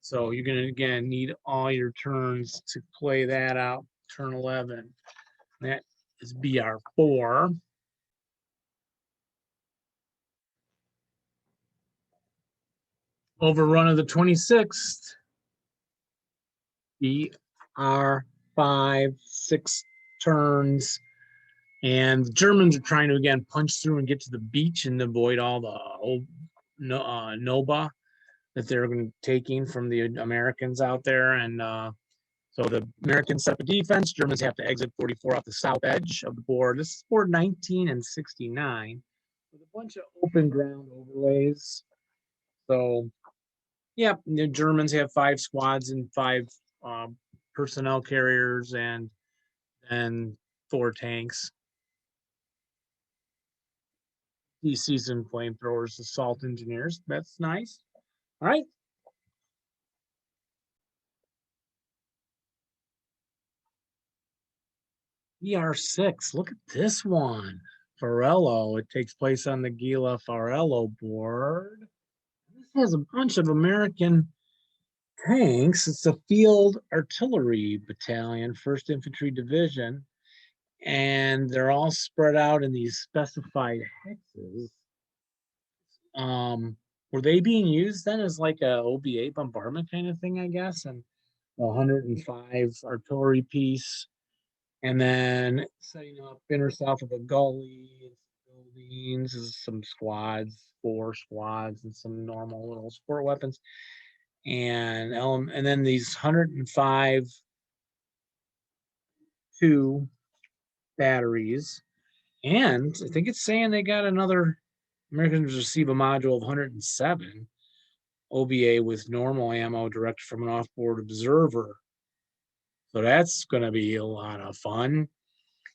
So you're going to, again, need all your turns to play that out. Turn 11. That is BR4. Overrun of the 26th. BR5, 6 turns. And the Germans are trying to, again, punch through and get to the beach and avoid all the NOBA that they're taking from the Americans out there. And so the Americans set up a defense. Germans have to exit 44 off the south edge of the board. This is board 19 and 69 with a bunch of open ground overlays. So, yeah, the Germans have 5 squads and 5 personnel carriers and 4 tanks. Seasoned flamethrowers, assault engineers. That's nice. All right. ER6, look at this one. Farello, it takes place on the Gila Farello board. This has a bunch of American tanks, it's a field artillery battalion, 1st Infantry Division, and they're all spread out in these specified hexes. Were they being used then as like a OBA bombardment kind of thing, I guess? And 105 artillery piece, and then setting up inner south of a gully, buildings, some squads, 4 squads, and some normal little support weapons, and then these 105 2 batteries, and I think it's saying they got another. Americans receive a module of 107 OBA with normal ammo directed from an off-board observer. So that's going to be a lot of fun.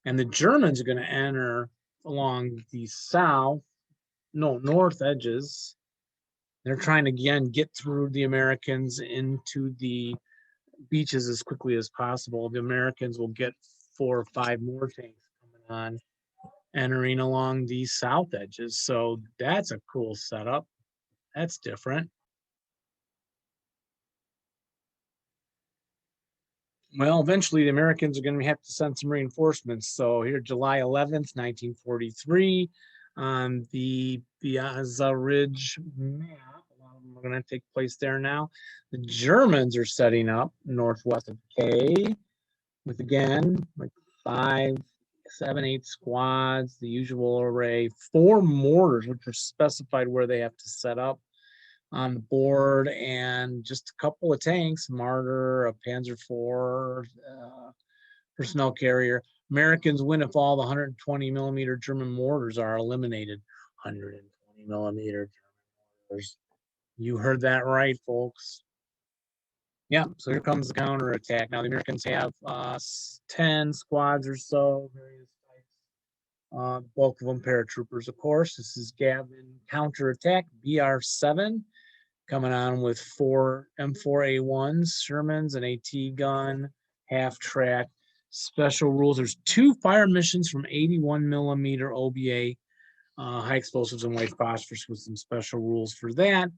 And the Germans are going to enter along the north edges. They're trying to, again, get through the Americans into the beaches as quickly as possible. The Americans will get 4 or 5 more tanks coming on, entering along the south edges. So that's a cool setup. That's different. Well, eventually the Americans are going to have to send some reinforcements. So here, July 11th, 1943, on the Biazza Ridge map, a lot of them are going to take place there now. The Germans are setting up northwest of K with, again, like 5, 7, 8 squads, the usual array, 4 mortars, which are specified where they have to set up on the board, and just a couple of tanks, Marder, a Panzer IV personnel carrier. Americans win if all the 120 millimeter German mortars are eliminated. 120 millimeter German mortars. You heard that right, folks. Yeah, so here comes the counterattack. Now the Americans have 10 squads or so, various types. Bulk of them paratroopers, of course. This is Gavin counterattack, BR7. Coming on with 4 M4A1s, Shermans, an AT gun, half track. Special rules. There's 2 fire missions from 81 millimeter OBA, high explosives and white phosphorus, with some special rules for that.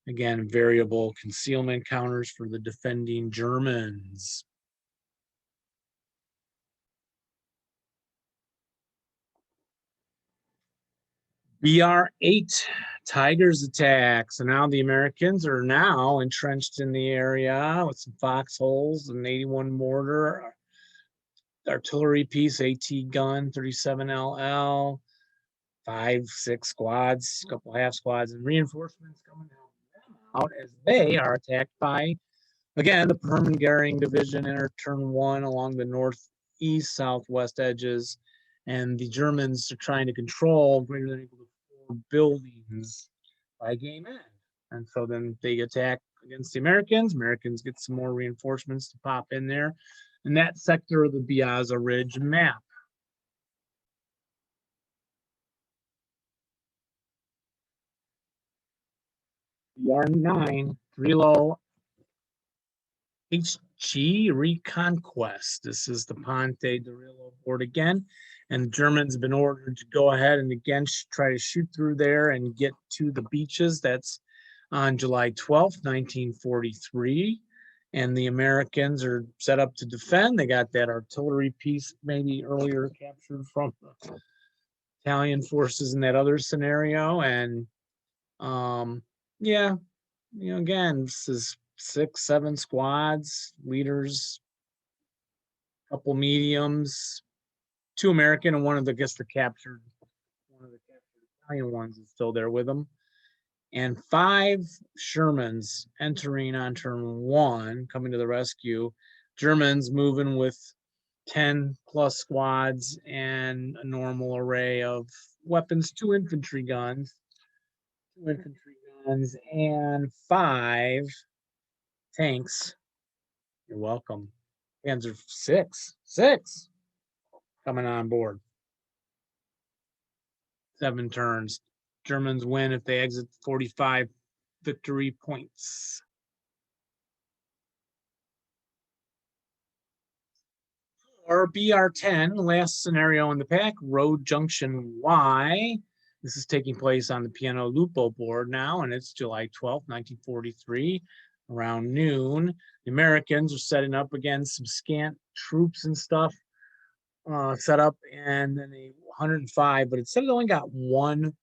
Again, variable concealment counters for the defending Germans. BR8 Tigers attack. So now the Americans are now entrenched in the area with some foxholes, an 81 mortar, artillery piece, AT gun, 37LL, 5, 6 squads, a couple half squads, and reinforcements coming out as they are attacked by, again, the Hermann Goering Division enter turn 1 along the northeast southwest edges, and the Germans are trying to control greater than equal to 4 buildings by game end. And so then they attack against the Americans. Americans get some more reinforcements to pop in there in that sector of the Biazza Ridge map. BR9 Relo HG Reconquest. This is the Ponte de Rilo board again, and the Germans have been ordered to go ahead and again try to shoot through there and get to the beaches. That's on July 12th, 1943. And the Americans are set up to defend. They got that artillery piece maybe earlier captured from the Italian forces in that other scenario. And yeah, you know, again, this is 6, 7 squads, leaders, couple mediums, 2 American, and one of the captured Italian ones is still there with them. And 5 Shermans entering on turn 1, coming to the rescue. Germans moving with 10 plus squads and a normal array of weapons, 2 infantry guns, and 5 tanks. You're welcome. Panzer 6 coming on board. 7 turns. Germans win if they exit 45 victory points. Or BR10, last scenario in the pack, Road Junction Y. This is taking place on the Piano Lupo board now, and it's July 12th, 1943. around noon. The Americans are setting up again, some scant troops and stuff set up, and then they 105, but it said it only got one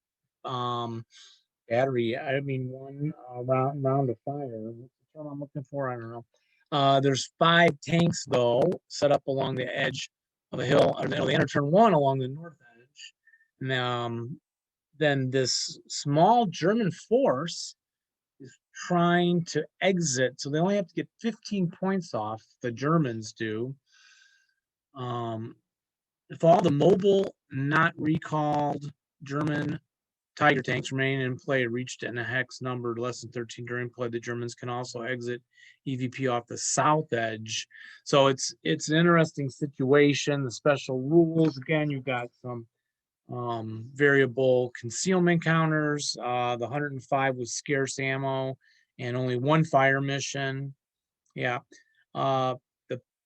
battery. I mean, one round of fire. What's the term I'm looking for? I don't know. There's 5 tanks though set up along the edge of a hill. Or, they enter turn 1 along the north edge, and then this small German force is trying to exit, so they only have to get 15 points off. The Germans do. If all the mobile, not recalled German Tiger tanks remain in play, reached in a hex numbered less than 13 during play, the Germans can also exit EVP off the south edge. So it's an interesting situation. The special rules, again, you've got some variable concealment counters. The 105 was scarce ammo and only 1 fire mission. Yeah. The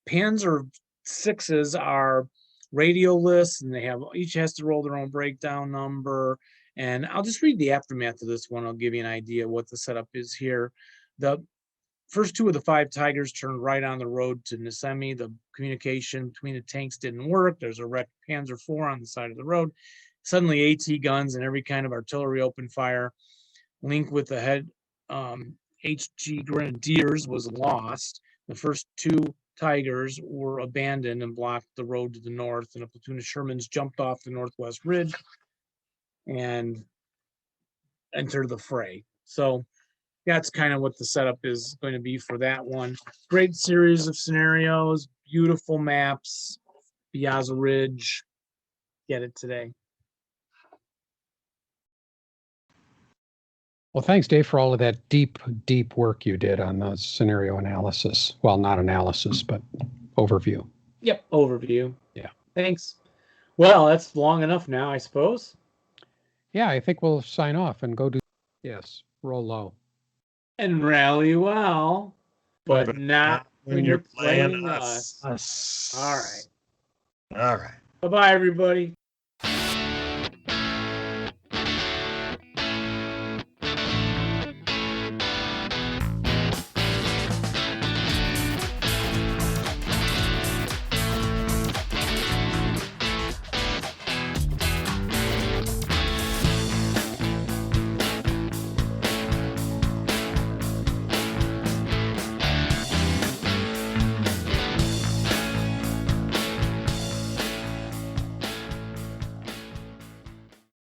Panzer 6s are radioless, and they have each has to roll their own breakdown number. And I'll just read the aftermath of this one. I'll give you an idea what the setup is here. The first 2 of the 5 Tigers turned right on the road to Nesemi. The communication between the tanks didn't work. There's a wrecked Panzer IV on the side of the road. Suddenly AT guns and every kind of artillery opened fire. Link with the head HG Grenadiers was lost. The first 2 Tigers were abandoned and blocked the road to the north, and a platoon of Shermans jumped off the northwest ridge and entered the fray. So that's kind of what the setup is going to be for that one. Great series of scenarios, beautiful maps, Biazza Ridge. Get it today. Well, thanks, Dave, for all of that deep work you did on the scenario analysis. Well, not analysis, but overview. Yep, overview. Yeah. Thanks. Well, that's long enough now, I suppose. Yeah, I think we'll sign off and go do, yes, roll low. And rally well, but not when you're playing us. All right. All right. Bye-bye, everybody.